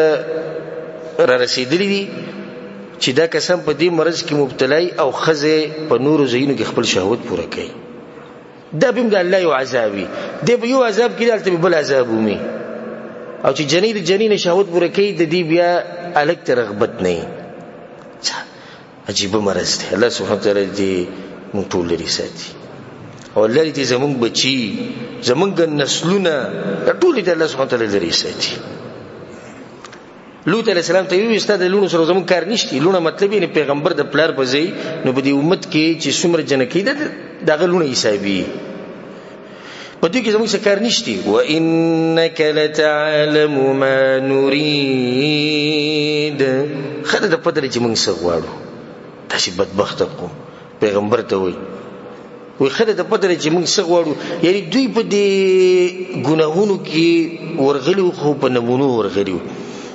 را رسیدلې دي چې دا قسم په دې مرض کې مبتلای او خزه په نور زینو کې خپل شهوت پوره کوي دا به موږ الله یو عذابي دې به یو عذاب کې دلته بل عذاب ومي او چې جنین شهوت پوره کوي د دې بیا الک ته رغبت نه عجیب مرض دی. الله سبحانه وتعالی دې موږ ټول لري ساتي او الله دې زمونږ بچي زمونږ نسلونه ټول دې الله سبحانه وتعالی لري ساتي. لوط علیہ السلام ته وی استاد لونو سره زمون کار نشتی. لونه مطلب یې پیغمبر د پلار بځای نو په دې امت کې چې څومره جنکی ده دغه لونه حسابي په دې کې زمون څه کار نشتی. وانک لتعلم ما نريد خدای د پدری چې موږ څه غواړو. تاسو بدبخت قوم پیغمبر ته وی خدای د پدری چې موږ څه غواړو. یعنی دوی په دې ګناهونو کې ورغلو خو په نمونو ورغلو.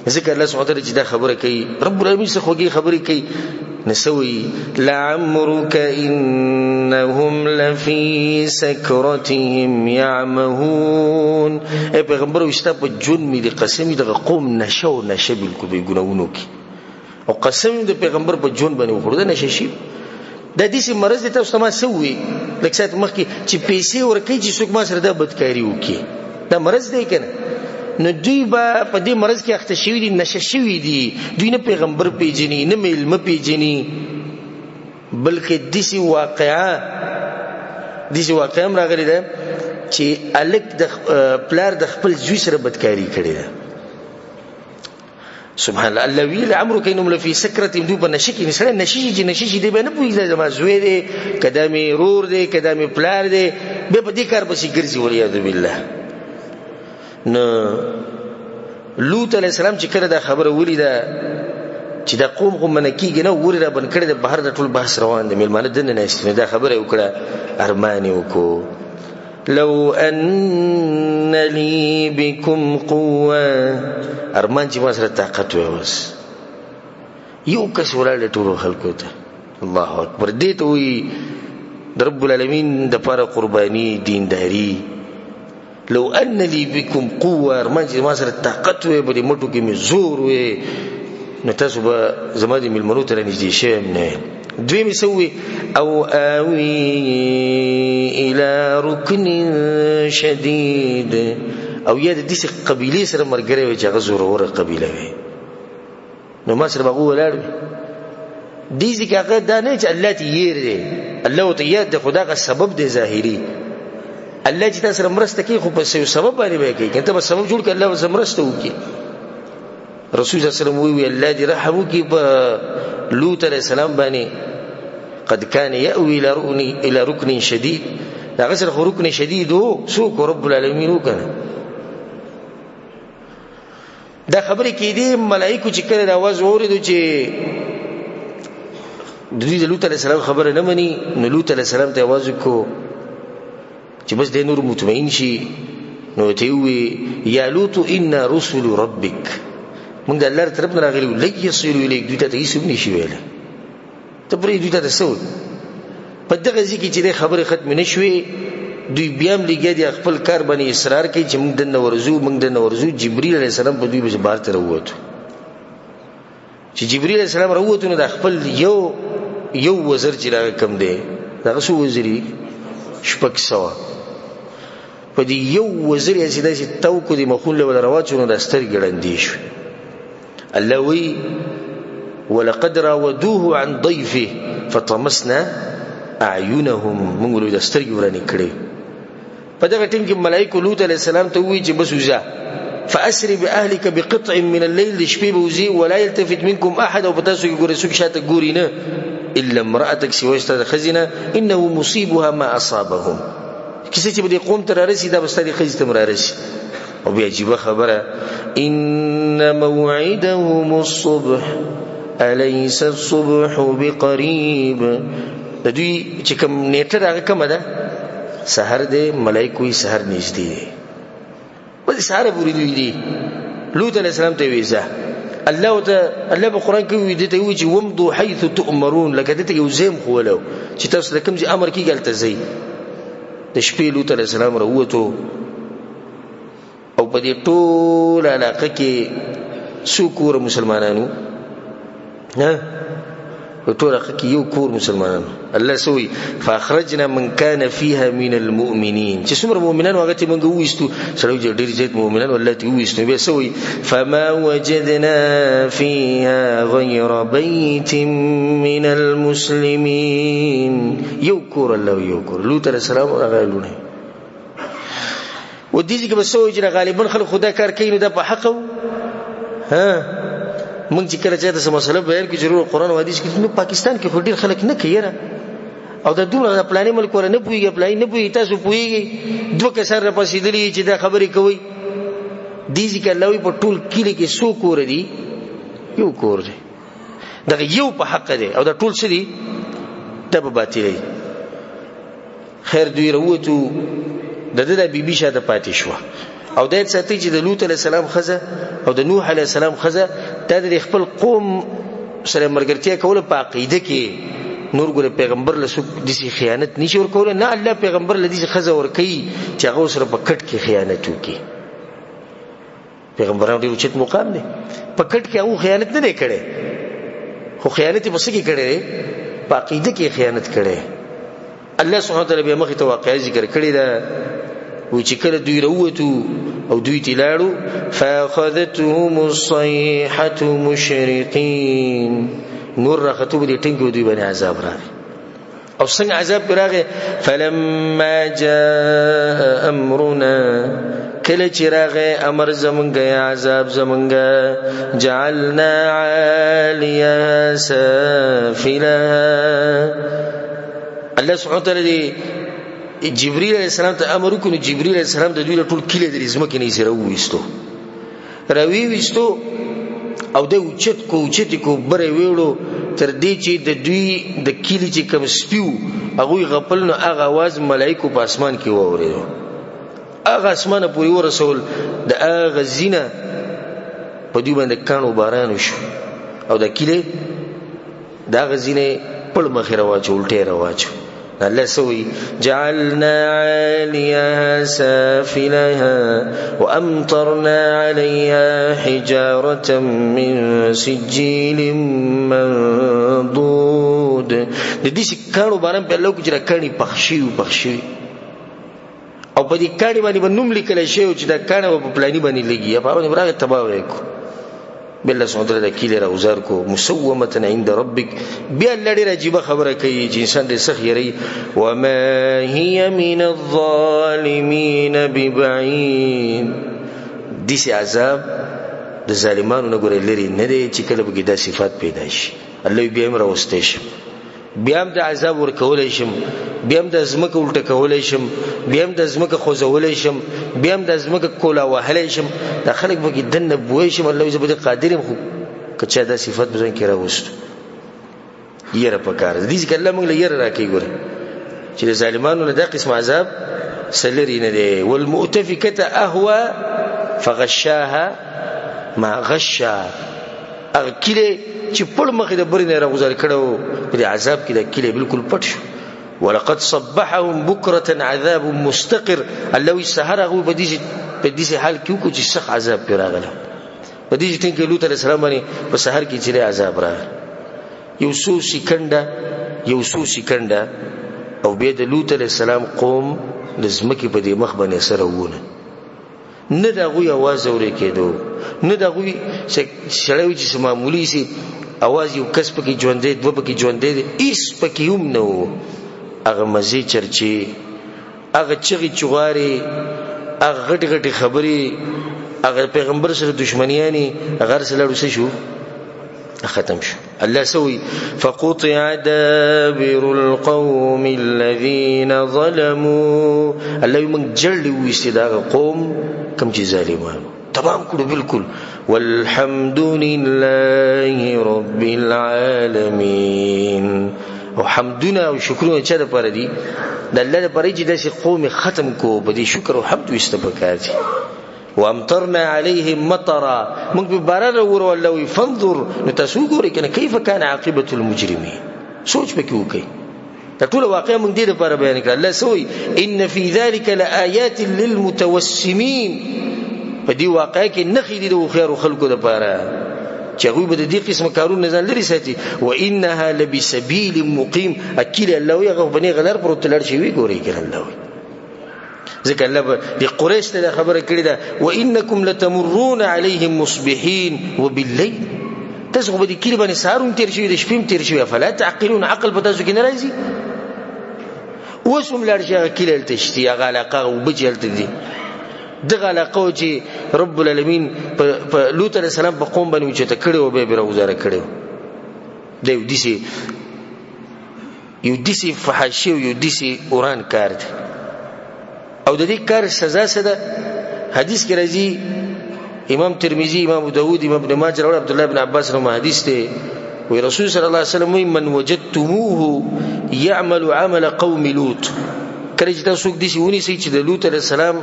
ذکر الله سبحانه وتعالى چې دا خبره کوي رب العالمین څخه خوږی خبرې کوي نسوي لعمرك انهم لفي سكرتهم يعمهون. اے پیغمبر وشتا په جون می دي قسم د قوم نشو نشه بالکل به ګناونو کې او قسم د پیغمبر په جون باندې وخورده نشه شي. د دې سي مرز ته تاسو ما سوي لکه سات مخکي چې پیسې ورکې چې څوک ما سره د بدکاری وکي دا مرز دی کنه. نو دوی با په دې مرز کې اخته شوی دي نشه شوی دي. دوی نه پیغمبر پیژني نه علم پیژني بلکې دسی واقعا راغلی ده چې الک د پلار د خپل زوی سره بدکاری کړی ده. سبحان الله. الله ویل عمرو کینم لفی سکرتهم دوی په نشه کې نسره نشي دی به نه پوهیږي زما زوی دی کدامي رور دی کدامي پلار دی به په دې کار بسې ګرځي ولیاذ بالله. نو لوط علیہ السلام چې کړه دا خبره ولیده چې دا قوم خو منکیږي نه وری را بن کړي د بهر د ټول بحث روان دی ملمانه دنه نه استنه دا خبره وکړه ارمان وکړو لو ان لي بكم قوه ارمان چې ما سره طاقت ووس یو کس ولاله ټول خلکو ته الله اکبر دې ته وي د رب العالمین د لپاره قرباني دینداری. لو ان لي بكم قوه ارمان چې ما سره طاقت وي بری مټو کې می زور وي نو تاسو به زما د ملمنو ته نږدې شئ نه. دوی می سوي او اوي الى ركن شديد او یا د دې قبيله سره مرګره وي چې غزور وره قبيله وي نو ما سره بغو ولاړ دي ځکه هغه دا نه چې الله ته ير دي الله ته یاد د خدا کا سبب دی ظاهري. الله چې تاسو مرسته کوي خو په سبب باندې به کوي کنه به سبب جوړ کړي الله به مرسته وکړي. رسول الله صلی الله علیه وسلم وی الله دې رحم وکړي په لوط علیہ السلام باندې قد كان يأوي الى ركن شديد دا غسر ركن شديد هو سوق رب العالمین وکنه. دا خبره کې دي ملائکه چې کله आवाज اوریدو چې د لوط علیہ السلام خبره نه مني نو لوط علیہ السلام ته आवाज وکړو چې بس د نور مطمئن شي نو ته وی یا لوط ان رسل ربک موږ د الله طرف نه راغلي لګي يصلوا الیک دوی ته هیڅ نشي ویل ته پرې دوی ته څه په دغه ځکه چې خبره ختم نشوي دوی بیا هم لګي د خپل کار باندې اصرار کوي چې موږ د نورزو جبرئیل علیه السلام په دوی بار ته وروته چې جبرئیل علیه السلام وروته نو د خپل یو وزیر چې راغی کم دی دغه سو وزیری شپږ سوه په دې یو وزیر یې سیده تو کو دي مخول له رواچونو د ستر ګړندې شو. الله وی ولقد راودوه عن ضيفه فطمسنا اعينهم موږ له ستر ګورانې کړې. په دغه ټیم کې ملائکه لوط علیه السلام ته وی چې بس وځه فاسري باهلك بقطع من الليل شپې بوزي ولا يلتفت منكم احد او پتاسو کې ګورې څوک شاته ګوري نه الا امراتك سويسته خزنه انه مصيبها ما اصابهم کیسه چې به قوم تر رسي دا بستري خزي تم را رسي. او بیا عجیب خبره ان موعدهم الصبح اليس الصبح بقريب د دوی چې کوم نیټه راغله کومه ده سحر دې ملائکوي سحر نږدې دي په سحر پوری دی. لوط علیہ السلام ته ویزه الله په قران کې وی دي ته وی چې ومضوا حيث تؤمرون لکه دته یو زم خو ولو چې تاسو د کوم ځای امر کیږي الته زی د شپې لوط علیہ السلام راوته او په دې ټول علاقه کې څوک ور مسلمانانو ټول حق یو کور مسلمانانو. الله سوی فاخرجنا من كان فيها من المؤمنين، چې څومره مؤمنان هغه ته موږ وېستو، سره ډېر زیات مؤمنان الله ته وېستو. به سوی فما وجدنا فيها غير بيت من المسلمين، یو کور الله یو کور. لوط علیہ السلام هغه لونه و دې چې بسوي چې غالبا خلک خدا کار کوي نو دا په حق ها. مونږ چې کله چې تاسو مسله بیان کې ضرور قرآن او حدیث کې نو پاکستان کې خو ډیر خلک نه کوي او دا دومره پلانې ملک ور نه پويږي، پلان نه پوي، تاسو پويږي دوه کسان را پاسې دي چې دا خبرې کوي. دې ځکه الله وي په ټول کلی کې سو کور دي، یو کور دی، دا یو په حق دی او دا ټول څه دي دا په باطل دی. خیر دوی وروته د بیبي شاده پاتې شو او دا ساتي چې د لوط علیه السلام خزه او د نوح علیه السلام خزه د خپل قوم سره مرګرتیا کوله په عقیده کې. نور ګره پیغمبر له څوک دسی خیانت نشي ور کوله، نه الله پیغمبر له دسی خزه ور کوي چې هغه سره په کټ کې خیانت وکړي. پیغمبرانو ډیر اوچت مقام دی، په کټ کې هغه خیانت نه کړي، خو خیانت په څه کې کړي؟ په عقیده کې خیانت کړي. الله سبحانه وتعالى به مخې ته واقعي ذکر کړی دا و چې کله دوی وروته او دوی تلاړو فاخذتهم الصيحه مشرقين، نور راختو به ټینګو دوی باندې عذاب راغی. او څنګه عذاب راغی؟ فلما جاء امرنا، کله چې راغی امر زمونږ عذاب زمونږ، جعلنا عاليها سافلها. الله سبحانه وتعالى جبريل عليه السلام ته امر وکړ، جبريل عليه السلام د دوی له ټول کله د رزمکه نه سره وېستو، راوي وېستو او د اوچت کو بره ویړو تر دې چې د دوی د کلی چې کوم سپیو هغه غپل نو هغه आवाज ملائکه په اسمان کې وورېدو، هغه اسمانه پورې ورسول، د هغه زینه په دوی باندې کانو باران وشو او د کلی دا غزینه په مخه راواچو الټه راواچو. الله سوي جعلنا عاليها سافلها وأمطرنا عليها حجارة من سجيل منضود. د دې کانو باران په لوګ چې راکړي پخشي او په دې کاني باندې نوم لیکل شوی چې دا کانه په پلاني باندې لګي په هغه برابر تباہ وکړو. بالله سبحانه وتعالى کله راوزار کو مسومه عند ربك. بیا الله ډیر عجیب خبره کوي چې انسان دې سخ یری وما هي من الظالمين ببعيد. دې عذاب د ظالمانو نه ګورې لري نه دی چې کله به دا صفات پیدا شي. الله بیا امر واستې شي، بیا هم د عذاب ور کولای شم، بیا هم د ازمکه الټه کولای شم، بیا هم د ازمکه خوځولای شم، بیا هم د ازمکه کولا وهلای شم. دا خلک به کې دنه بوي شم الله زبده قادر خو کچا دا صفات بزن کې راوست یره پکار دي چې الله موږ له یره راکې ګوره چې د ظالمانو له دا قسم عذاب سلری نه دی. والمؤتفکه اهوا فغشاها ما غشا، اغه کله چې په مخه د برینه راغوزار کړو په عذاب کې د کله بالکل پټ شو. ولقد صبحهم بكره عذاب مستقر. الله السحر هغه په دې حال کې کو چې سخت عذاب پیراغله په دې چې څنګه لوط علیه السلام باندې په سحر کې چې عذاب راغی یو څو سکندہ او بیا د لوط علیه السلام قوم لزمکه په دې مخ باندې سره وونه نه دا غوي आवाज اوري کېدو، نه دا غوي شړوي چې معمولی سي आवाज یو کس پکې ژوندې دوه پکې ژوندې ایس پکې هم نو. هغه مزي چرچی، هغه چغي چغاري، هغه غټي خبري، هغه پیغمبر سره دشمنیانی، هغه سره لړوسه شو ختم شو. الله سوي فقطع دابر القوم الذين ظلموا. الله من جل ويستدا قوم كم چې ظالمانو تمام کړو بالکل. والحمد لله رب العالمين. او حمدنا او شکرونه چا د پاره دي؟ د الله لپاره چې داسې قوم ختم کو په دې شکر او حمد واستبکاږي. وامطرنا عليهم مطرا، موږ به باران ورو الله وي فانظر نتاسو ګوري کنه کیف کان عاقبه المجرمين. سوچ پکې وکي دا ټول واقعا موږ دې لپاره بیان کړل. الله سوي ان في ذلك لآيات للمتوسمين. په دې واقعا کې نخې دي د خير خلکو لپاره چې هغوی به د دې قسم کارونه ځان لري ساتي. وانها لبسبیل مقیم، اکیل الله وي هغه بني غلار پر تلل شي وي ګوري کړه الله وي. ځکه الله د قریش ته خبره کړې ده وانکم لتمرون علیهم مصبحین وباللیل، تاسو به د کلی باندې سارون تیر شي د شپې تیر شي، فلا تعقلون، عقل په تاسو کې نه راځي. وسم لار شي کلی تشتي هغه علاقه وبجل دي دغه علاقه چې رب العالمین په لوط علیہ السلام په قوم باندې چې تکړه به روزاره کړو دی یو دسی فحاشي یو دسی اوران کار دی او د دې کار سزا څه ده؟ حدیث کې راځي امام ترمذی، امام ابو داود، امام ابن ماجه او عبد الله بن عباس نو حدیث ته وی رسول صلی الله علیه وسلم من وجدتموه يعمل عمل قوم لوط، کله چې تاسو دې ونی سي چې د لوط علیہ السلام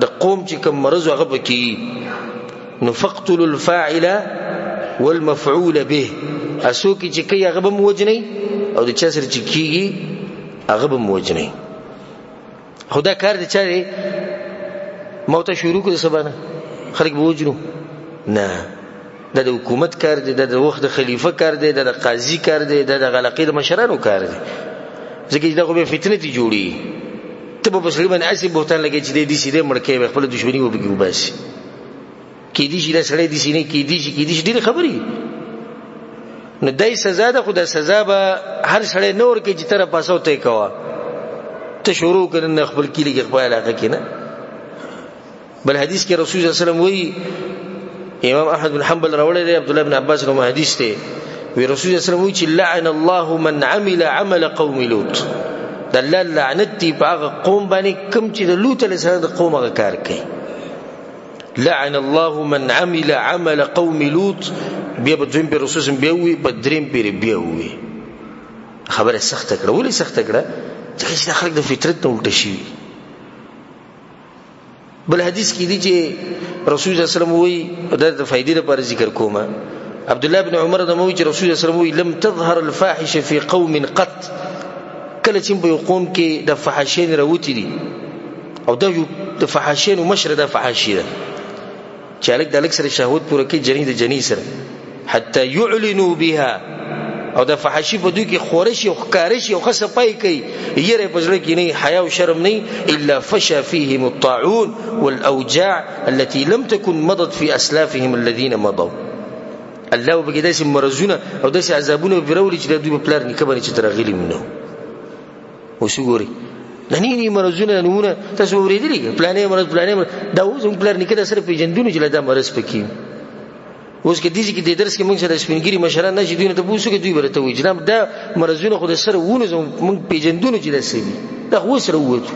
د قوم چې کوم مرز هغه پکې نو فقتلوا الفاعل والمفعول به، اسو کې چې کوي هغه به موجنی او د چا سره چې کیږي هغه به موجنی. خدا کار دي چې موته شروع کړي سبانه خلک به وجنو نه، د حکومت کار دی، د وخت د خلیفہ کار دی، د قاضي کار دی، د غلقې د مشرانو کار دی. ځکه دغه به فتنه تی جوړي ته په بسړي باندې اسی بوتان لګي چې دې سیده مړکې خپل دښمنی وبګي وباسي کې دي چې له سړې دي سینې کې دي ډېر خبري نو دای سزا ده. خدا سزا به هر سړی نور کې چې تر پاسو ته کوا ته شروع کړن خپل کلی کې خپل علاقه کې نه. بل حدیث کې رسول الله صلی الله علیه وسلم وی امام احمد بن حنبل راوړی دی عبد الله بن عباس نو حدیث ته وی رسول الله صلی الله علیه وسلم وی چې لعن الله من عمل عمل قوم لوط، د الله لعنت دی په هغه قوم باندې کوم چې د لوط علیه السلام د قوم هغه کار کوي. لعن الله من عمل عمل قوم لوط، بیا په دویم پر رسول الله بیا وی په دریم پر بیا وی خبره سخته کړه. ولې سخته کړه؟ چې د خلک د فطرت نه الټه شي. بل حدیث کې دی چې رسول الله صلی الله علیه وسلم وی د فائدې لپاره ذکر کومه عبد الله بن عمر د موي چې رسول الله صلی الله علیه وسلم لم تظهر الفاحشه في قوم قط، کله چې په قوم کې د فحاشین راوتی دي او د فحاشین مشر د فحاشی ده چې الک د الک سره شهوت پوره کوي جنې د جنې سره حتی يعلنوا بها، او د فحاشی په دوی کې خورش او خکارش او خصپای کوي یره پزړه کې نه حیا او شرم نه الا فشى فيهم الطاعون والاوجاع التي لم تكن مضت في اسلافهم الذين مضوا. الله وبګی داسې مرزونه او داسې عذابونه برولې چې د دوی په پلار نه کبنې چې ترغلي منو وشګوري ننی مرزونه نمونه تاسو ورېدلې پلانې مرز دا اوس هم پلار نه کده سره پیجندونه چې دا مرز پکې اوس کې دي چې د درس کې موږ سره سپینګری مشران نشي دوی ته پوښتنه کوي دوی ورته وي جناب دا مرزونه خو د سره ونه زموږ موږ پیجندونه چې داسې دا خو سره وته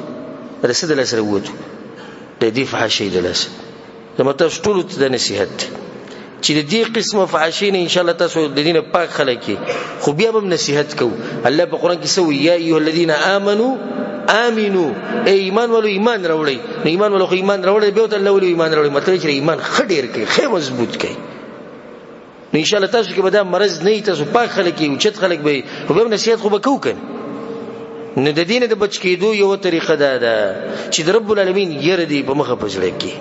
رسد له سره وته د دې فحاشي د لاس زموږ تاسو ټول ته د نصيحت چې د دې قسمه فحاشین ان شاء الله تاسو د دینه پاک خلک خو بیا هم نصيحت کو. الله په قران کې سوي یا ایه الذین آمنو امنو، ایمان ولو ایمان راوړی، ایمان ولو ایمان راوړی به ته الله ولو ایمان راوړی، مطلب چې ایمان خډیر کوي خې مضبوط کوي. نو ان شاء الله تاسو کې به دا مرز نه تاسو پاک خلک او چت خلک به خو به نصيحت خو به کو کنه. نو د دینه د بچ کېدو یو طریقه ده چې د رب العالمین یره دی په مخه پځړه کې.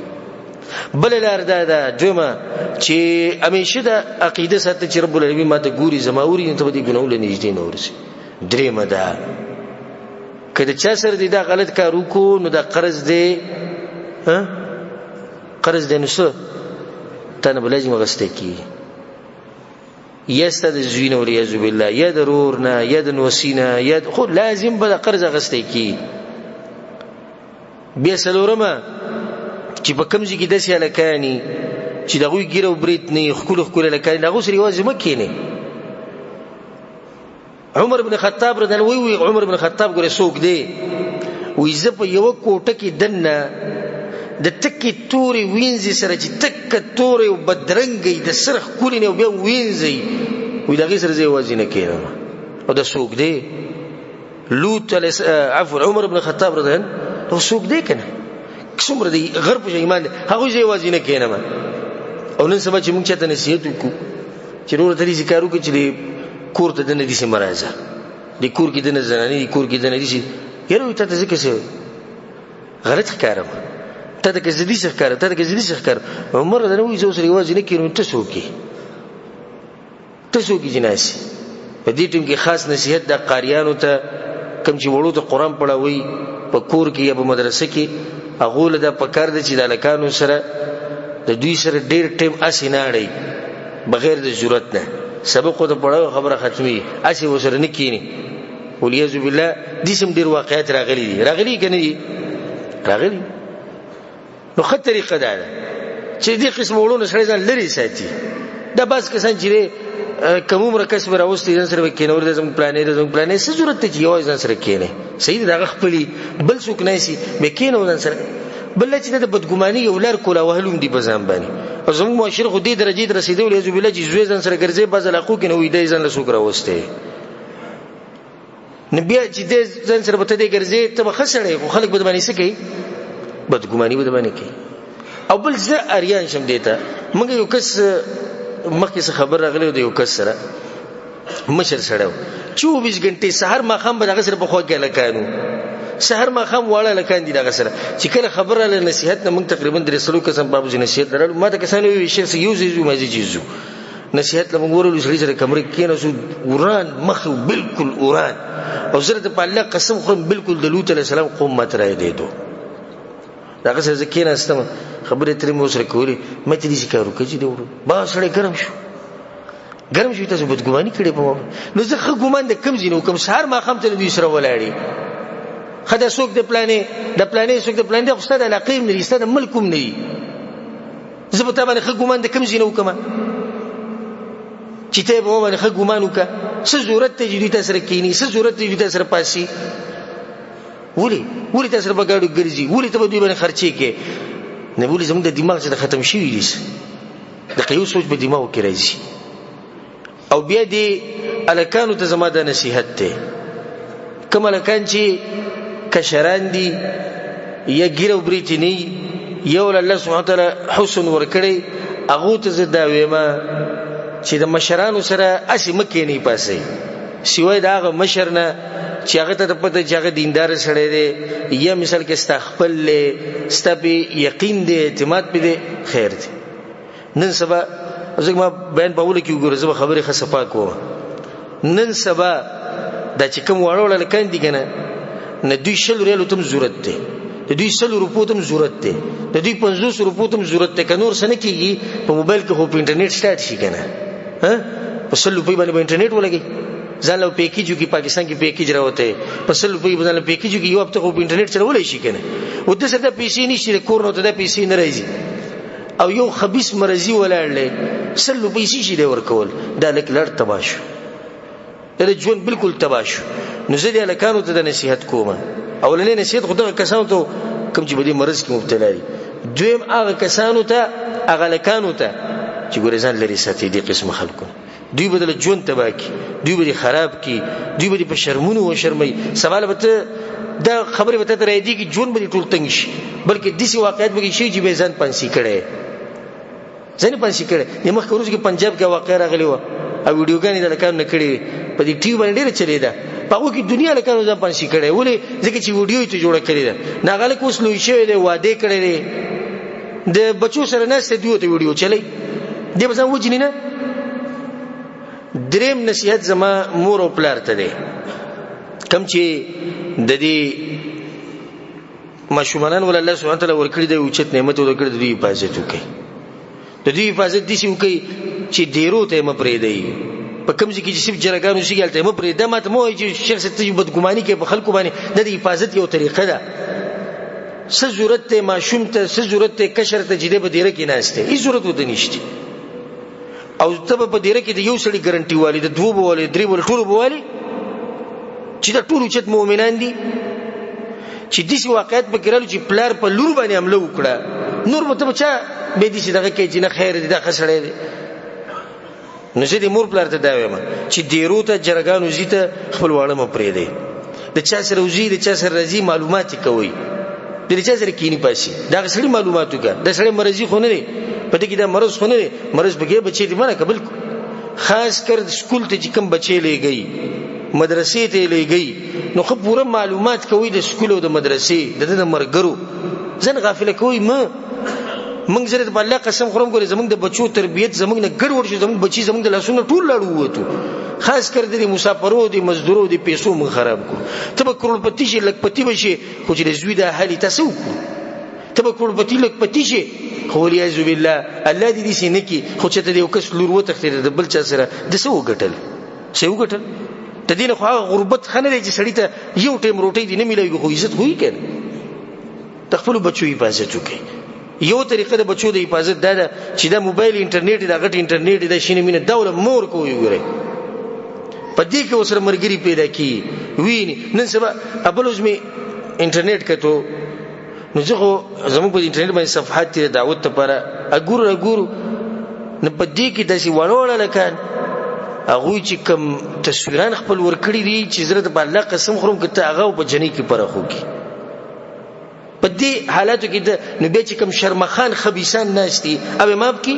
بل لار ده جمعه چې همیشه د عقیده ساتي چې رب العالمین ماته ګوري زماوري ته به ګناول نه نږدې نه ورسي. درېمه ده کله چې سر دې دا غلط کار وکړو نو دا قرض دی قرض دی نو څه تنه بلځم غسته کی یسته د زوینه ولیاذ بالله یا ضرورنا یا د نوسینا یا خو لازم به قرض غسته کی. بیا سلورمه چې په کوم ځای کې داسې الکانی چې دغه ګیرو بریت نه خپل الکانی دغه سری واځي مکه نه. عمر بن خطاب رضی الله عنه عمر بن خطاب ګره سوق دی وې زه په یو کوټه کې دنه د تکي توري وینځي سره چې تک توري او بدرنګي د سرخ کولینه او بیا وینځي وې دغه سره زی واځي نه کېنه او د سوق دی لوط عفوا عمر بن خطاب رضی الله عنه سوق دی کنه څومره دی غرب ایمان هغه زی واځي نه کېنه او نن سبا چې موږ چاته نصیحت وکړو چې ورو ته دې کارو کې چې کور ته دنه دي سي مرزه د کور کې دنه زنانه دي کور کې دنه دي سي یره ته ځکه څه غلط ښکارم ته د کزدي څخه ښکار ته د کزدي څخه ښکار عمر دا نو یو څه ریواج نه کړو ته څوک تاسو کې جناسي په دې ټیم کې خاص نصيحت د قاریانو ته کم چې وړو ته قرآن پڑھاوي په کور کې یا په مدرسه کې هغه له د پکار د چې د الکانو سره د دوی سره ډېر ټیم اسې نه اړي بغیر د ضرورت نه سبق ته پڑھاو خبره ختمي اسې وسره نه کینی ولیاذ بالله دې سم ډېر واقعیت راغلي کنه راغلي نو خط طریقه ده چې دې قسم وړو سره ځان لري ساتي دا بس کسان چې کوم مرکز پر اوستي ځان سره کېنور د زموږ پلانې څه ضرورت ته چې یو ځان سره کېنه صحیح دا خپلې بل څوک نه سي مې کېنو ځان سره بل چې د بدګماني یو لار کولا وهلوم دی په ځان باندې او زموږ معاشره خو دې درجه ته رسیدو لیاذ بالله چې زوی ځان سره ګرځي باز علاقو کې نو دې ځان له سوکره وسته نبي چې دې ځان سره بته دې ګرځي ته خسړې خو خلک بد باندې سکی بدګماني بد باندې کوي او بل زه اریان شم دیتا موږ یو کس مخکې خبر راغلی دی یو کس سره مشر سره 24 غنټې سحر ما خام به دغه سره په خوا کې لکانو سحر ما خام واړه لکان دي دغه سره چې کله خبره له نصيحت نه موږ تقریبا 300 قسم باب نصيحت درلو ما ته کسانو وی شیخ یوزو مازی چیزو نصيحت له موږ ورولو سره کمرې کې نه سو وران مخ بالکل وران او زره په الله قسم خو بالکل د لوط علی السلام قوم مت راي دیدو دغه سره ځکه نه استم خبره ترې مو سره کولی مته دې ذکر وکړي دی با سره ګرم شو تاسو بدګماني کړې په نو زه خو ګمان د کم زینو کوم سحر ما خام ته دوی سره ولاړی خدا څوک د پلانې څوک د پلانې خو ستاسو علاقې نه لري ستاسو ملکوم نه وي زه په تابانه خو ګمان د کم زینو کوم چې ته به باندې خو ګمان وکړه څه ضرورت ته دې تاسو سره کینی څه ضرورت دې تاسو سره پاسي ولي تاسو سره بغاړو ګرځي ولي ته به دوی باندې خرچي کې نه ولي زموږ د دماغ څخه ختم شي ویل د قیو سوچ په دماغ کې راځي او بیا دې الکانو ته زما د نصيحت ته کوم الکان چې کشران دي یا ګیرو بریتنی یو الله سبحانه وتعالى حسن ورکړي هغه ته زدا وېما چې د مشرانو سره اسی مکه نه پاسي سیوای داغه مشرنه چې هغه ته پته چې هغه دیندار سره دی یا مثال کې استخپل له ستبي یقین دی اعتماد پدې خیر دی نن سبا زه ما بیان په ول کې وګورم زه خبره خصفا کوم نن سبا دا چې کوم وړول لکان دي کنه نه دوی شل ریالو تم ضرورت دی د دوی 100 روپو تم ضرورت دی د دوی 500 روپو تم ضرورت دی کنور سن کېږي په موبایل کې خو په انټرنیټ سٹارټ شي کنه ها په 100 روپۍ باندې انټرنیټ ولګي ځان له پیکیجو کې پاکستان کې پیکیج راوته په 100 روپۍ باندې پیکیجو کې یو هفته خو په انټرنیټ چلولای شي کنه و د څه د پیسې نشي کور نو ته د پیسې نه راځي او یو خبيث مرزي ولاړلې 100 روپۍ شي دی ورکول دا لک لړ تباشو دا ژوند بالکل تباشو نو زه دې الکانو ته د نصيحت کوم اولنې نصيحت خدای کسانو ته کوم چې بده مرز کې مبتلا دي دویم هغه کسانو ته هغه الکانو ته چې ګورځان لري ساتي دي قسم خلکو دوی بدل ژوند تبا کی دوی به خراب کی دوی به په شرمونو و شرمای سوال به دا خبره به ته راځي کی ژوند به ټول تنګ شي بلکې دسی واقعیت به شي چې به ځان پنسي کړي نمخ کورس کې پنجاب کې واقع راغلی و او ویډیوګانې د لکان نه کړي په دې ټي وی باندې ډېر چلی دا په هغه کې دنیا لکان ځان پنسي کړي ولې ځکه چې ویډیو ته جوړه کړی دا ناغاله کوس لوي شوی دی واده کړی دی د بچو سره نه ستدیو ته ویډیو چلی دی به ځان وجنی نه دریم نصیحت زما مور او پلار ته دی کم چې د دې ماشومان ول الله سبحانه وتعالى ورکړي دی او چې نعمت ورکړي دی حفاظت وکړي د دې حفاظت دي چې وکړي چې ډیرو ته مپرې دی په کوم ځای کې چې صرف جرګانو شي ګالته مپرې دا ماته مو چې شخص ته بدګماني کې په خلکو باندې د حفاظت یو طریقه ده څه ضرورت ته ماشوم ته څه ضرورت ته کشر ته جدي به ډیره کې ناشته هیڅ ضرورت وته نشته او ته په ډیره کې د یو سړي ګارانټي والی د دوه بوالي درې بول ټول بوالي چې دا ټول چې مؤمنان دي چې دې واقعیت به ګرالو چې پلار په لور باندې حمله وکړه نور به ته بچا به دې چې دغه کې چې نه خیر دې دا خسړې دي نو چې دې مور پلار ته دا وایم چې ډیرو ته جرګانو زیته خپل واړه م پرې دی د چا سره وزي د چا سره رضی معلومات کوي د چا سره کینی پاسي دا سړي معلوماتو کا د سړي مرزي خو نه دی پته کې دا مرز خو نه دی مرز بګي بچي دې منه قبل خاص کر سکول ته چې کوم بچي لګي مدرسې ته لګي نو خو پوره معلومات کوي د سکول او د مدرسې د مرګرو ځن غافل کوي موږ زره په الله قسم خورم ګورې زمونږ د بچو تربیت زمونږ نه ګډ ورشي زمونږ بچي زمونږ د لاسونو ټول لاړو وته خاص کر د مسافرو د مزدورو د پیسو موږ خراب کو ته به کروڑپتی شي لکپتی بشي خو چې زوی د اهلی تاسو کو ته به کروڑپتی لکپتی شي خو ریاذ بالله الله دې دې سینکی خو چې ته یو کس لور وته تخته د بل چا سره د سو غټل سو غټل ته دین خو غربت خنه دی چې سړی ته یو ټیم روټي دی نه ملایږي خو عزت ہوئی کړي تخپل بچو حفاظت وکړي یو طریقه د بچو د حفاظت دا چې دا موبایل انټرنیټ دا غټ انټرنیټ دا شینه مینه دوله مور کوی ګره پدې کې وسره مرګري پیدا کی ویني نن سبا ابلوز می انټرنیټ کته نو زه زموږ په انټرنیټ باندې صفحات ته دعوت لپاره اګورو نه پدې کې داسې وړوړه لکان هغه چې کوم تصویران خپل ورکړي دي چې زړه د الله قسم خورم کته هغه په جنې کې پرخو کی پدې حالاتو کې د نبی چې کوم شرمخان خبيسان ناشتي او ماب کی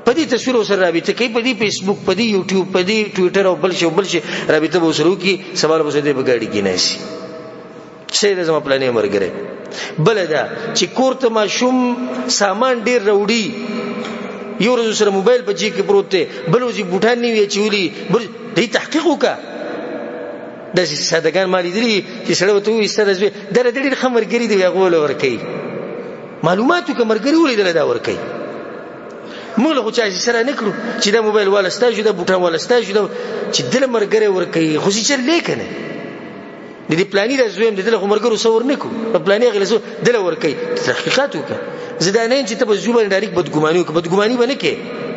پدې تصویر سره رابطه کوي پدې فیسبوک پدې یوټیوب پدې ټوئیټر او بل شي رابطه به سره کی سوال به دې بغاړي کې ناشي څه زما پلانې مرګره بلدا چې کوړه ماشوم سامان ډیر وروړي یو ورځ سره موبایل په جیب کې پروت دی بل وځي بوټان نیوي چولی بل دې تحقیق وکا د سادهګان مالي دي چې سره وته وي سره در دې خمرګری دی غول ور کوي معلوماتو کمرګری ولیدل دا ور کوي موږ له چا سره نکړو چې دا موبایل والا ستاسو دا بوټان والا ستاسو چې دل مرګره ور کوي خو چې لیکنه د دې پلانې د زویم د دل خمرګرو سور نکو په پلانې غلسو دل ور کوي تحقیقات وکړه زدانین چې ته په زوبر ډایرک بدګماني باندې کې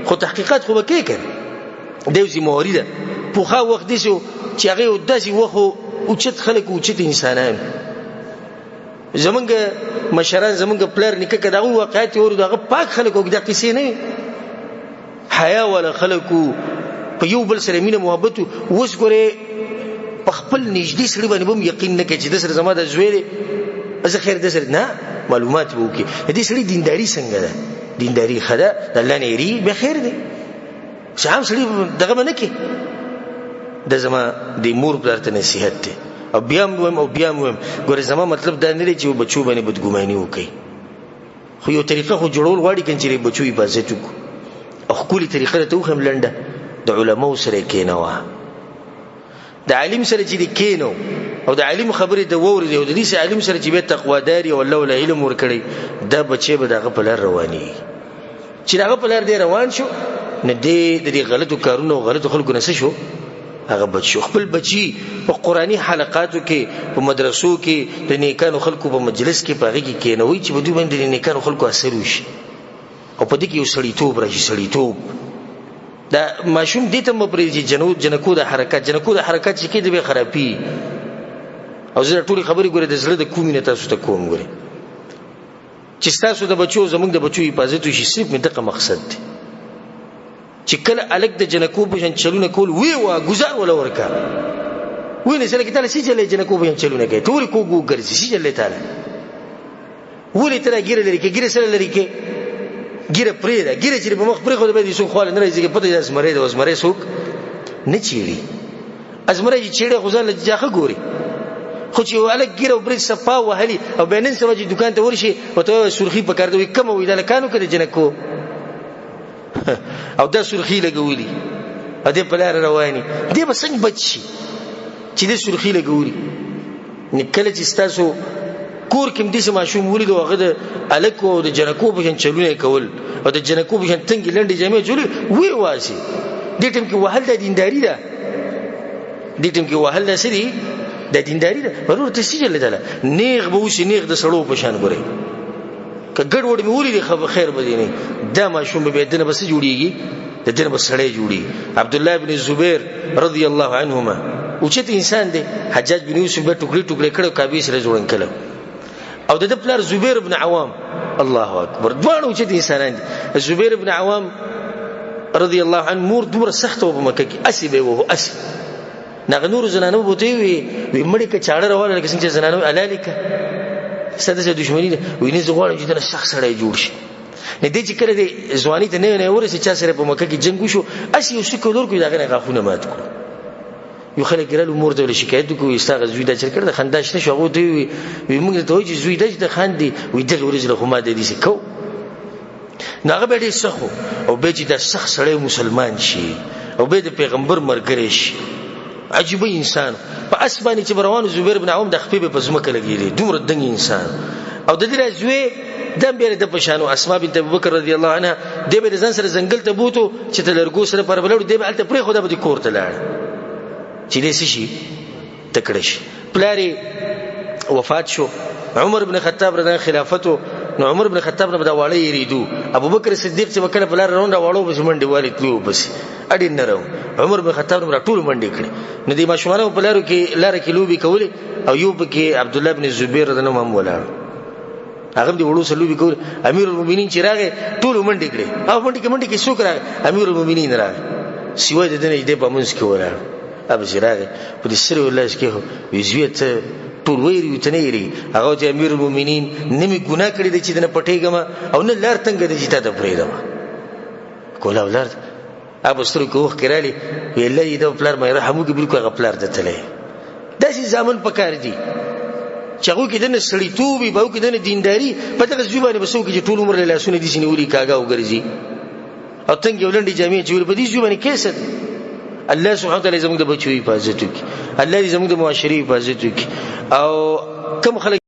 خو تحقیقات خو وکړي کړه دوی موريده په خا وخت دي چې هغه داسي وخو او چت خلک او چت انسانان زمونږ مشران زمونږ پلر نکه کداغه واقعیت ورو دغه پاک خلک او د قصې نه حیا ولا خلکو په یو بل سره مینه محبت وس ګره په خپل نږدې سړي باندې بم یقین نه کوي چې د سره زما د زوی از خیر د سره نه معلومات وکي دې سړي دینداری څنګه ده دینداری خدا د الله نه ری به خیر دی شام سړي دغه نه کوي د زما د مور پلارته نصیحت دی او بیا موږ ګوره زما مطلب دا نه دی چې بچو باندې بدګماني وکي خو یو طریقه خو جوړول غواړي کنه بچو حفاظت وکړي او خولي طریقه ته وخم لنده د علماء سره کېنوا د عالم سره چې کېنو او د عالم خبره د ووري دی او د دې عالم سره چې به تقوا داري او الله ول علم ور کړی دا بچي به دغه په لار رواني چې دغه په لار دی روان شو نه دی د غلطو کارونو او غلطو خلکو نه شو هغه بچو خپل بچي په قرآني حلقاتو کې په مدرسو کې د نیکانو خلکو په مجلس کې پاږي کې کېنوي چې بده باندې د نیکانو خلکو اثر وشي او په دې کې یو سړیتوب راشي سړیتوب دا ماشوم دې ته مپرې جنکو د حرکت چې کې د به خرابي او زه ټولي خبرې ګوره د زړه د کومینه تاسو ته کوم ګوره چې تاسو د بچو زمونږ د بچو حفاظت وشي صرف منطقه مقصد دی چې کله الګ د جنکو په شان چلونه کول وی وا گزار ولا ورکا وی نه سره کې تعالی سې چلې جنکو په شان چلونه کوي ټول کوګو ګرځي سې چلې تعالی ولې تر ګیره لري کې ګیره سره لري کې ګیره پرې دا ګیره چې په مخ پرې خو به دې سو خو نه راځي کې پته داس مړې د وسمره سوک نه چیړي ازمره چې چیړي خو ځل ځاخه ګوري خو چې الګ ګیره برې صفا وهلي او بینن سمجي دکان ته ورشي او ته سرخي پکار دوی کم وې د لکانو کې جنکو او دا سرخی لګولي ا دې په لار رواني دې به څنګه بچي چې دې سرخی لګولي نکله چې تاسو کور کې دې ماشوم ولید او هغه د الکو او د جنکو په شان چلونه کول او د جنکو په شان تنګ لنډي جامې جوړي وی واسي دې ټیم کې وهل د دینداری ده دې ټیم کې وهل د سری د دینداری ده ورور ته سې جلدله نیغ به وسی نیغ د سړو په شان ګوري که ګډ وډ مې ولې خیر بدی نه دا ماشوم به دنه بس جوړیږي د دنه بس سړی جوړي عبد الله ابن زبیر رضی الله عنهما او چې انسان دی حجاج بن یوسف به ټوکړي کړو کعبه سره جوړن کړو او د پلار زبیر ابن عوام الله اکبر دوه چې انسانان دي زبیر ابن عوام رضی الله عنه مور دومره سخت و په مکه کې اسی به وو اسی نغه نور زنانو بوته وي مړی کې چاړه روانه لکه څنګه زنانو الالک ساده دښمنی ده ویني زغوړم چې د شخص سره جوړ شي نه دي چې کړه دي ځواني ته نه ورسې چا سره په مکه کې جنگ وشو اسی یو څه کولور کوي داغه غاخونه مات کړو یو خلک رالو مور ته شکایت کوي استاغ زوی دا چر کړه خنداش نشو هغه ته وي موږ ته وایي زوی د خاندي وي دغه ورځ له خو ما د دې کو ناغه به دې سخو او به چې د سخ سره مسلمان شي او به د پیغمبر مرګري شي عجیب انسان په اسماني چې روان زبیر بن عوام د خپې په زمکه لګیږي دومره دنګ انسان او د دې راځوي دم بیره د پښانو اسماء بنت ابوبکر رضی الله عنها د به ځان سره زنګل ته بوتو چې تلرګو سره پر بلړو د به الته پرې خدا به کور ته لاړ چې دې شي تکړش پلاری وفات شو عمر بن خطاب رضی خلافته نو عمر بن خطاب نه بداواله یریدو ابوبکر صدیق چې وکړه بلار رونډه واړو بس منډي والی تلو بس اډین نه راو عمر بن خطاب نه ټول منډي کړي نو دې ماشومانو په لارو کې لار کې لوبي کولې او یو پکې عبد الله بن زبیر رضی الله عنه ولاړ هغه دې وړو سلوبي کول امیر المؤمنین چې راغی ټول منډي کړي او منډي کې څوک راغی امیر المؤمنین راغی سیوای د دې په منځ کې ولاړ ابو زراغه په دې سره ولای کې ویزویت ټول ویری ته نه یری هغه چې امیر المؤمنین نمی ګناه کړی د چې نه پټېګم او نه لار تنګ د چې ته پرېدم کولا ولر ابو سترګو کوخ کړالي ویلې دا پلار مې رحمو کې بالکل غپلار دتلې داسې ځامن پکار دي چې هغه کې د نسړی توبې به کې د دینداری په دغه ځوانه بسو کې ټول عمر له لاسونه دي سنوري کاګه وګرځي او څنګه ولندې جامع چې په دې ځوانه کیسه الله سبحانه وتعالى زموږ د بچو حفاظت وکړي الله دې زموږ د معاشري حفاظت وکړي او کوم خلک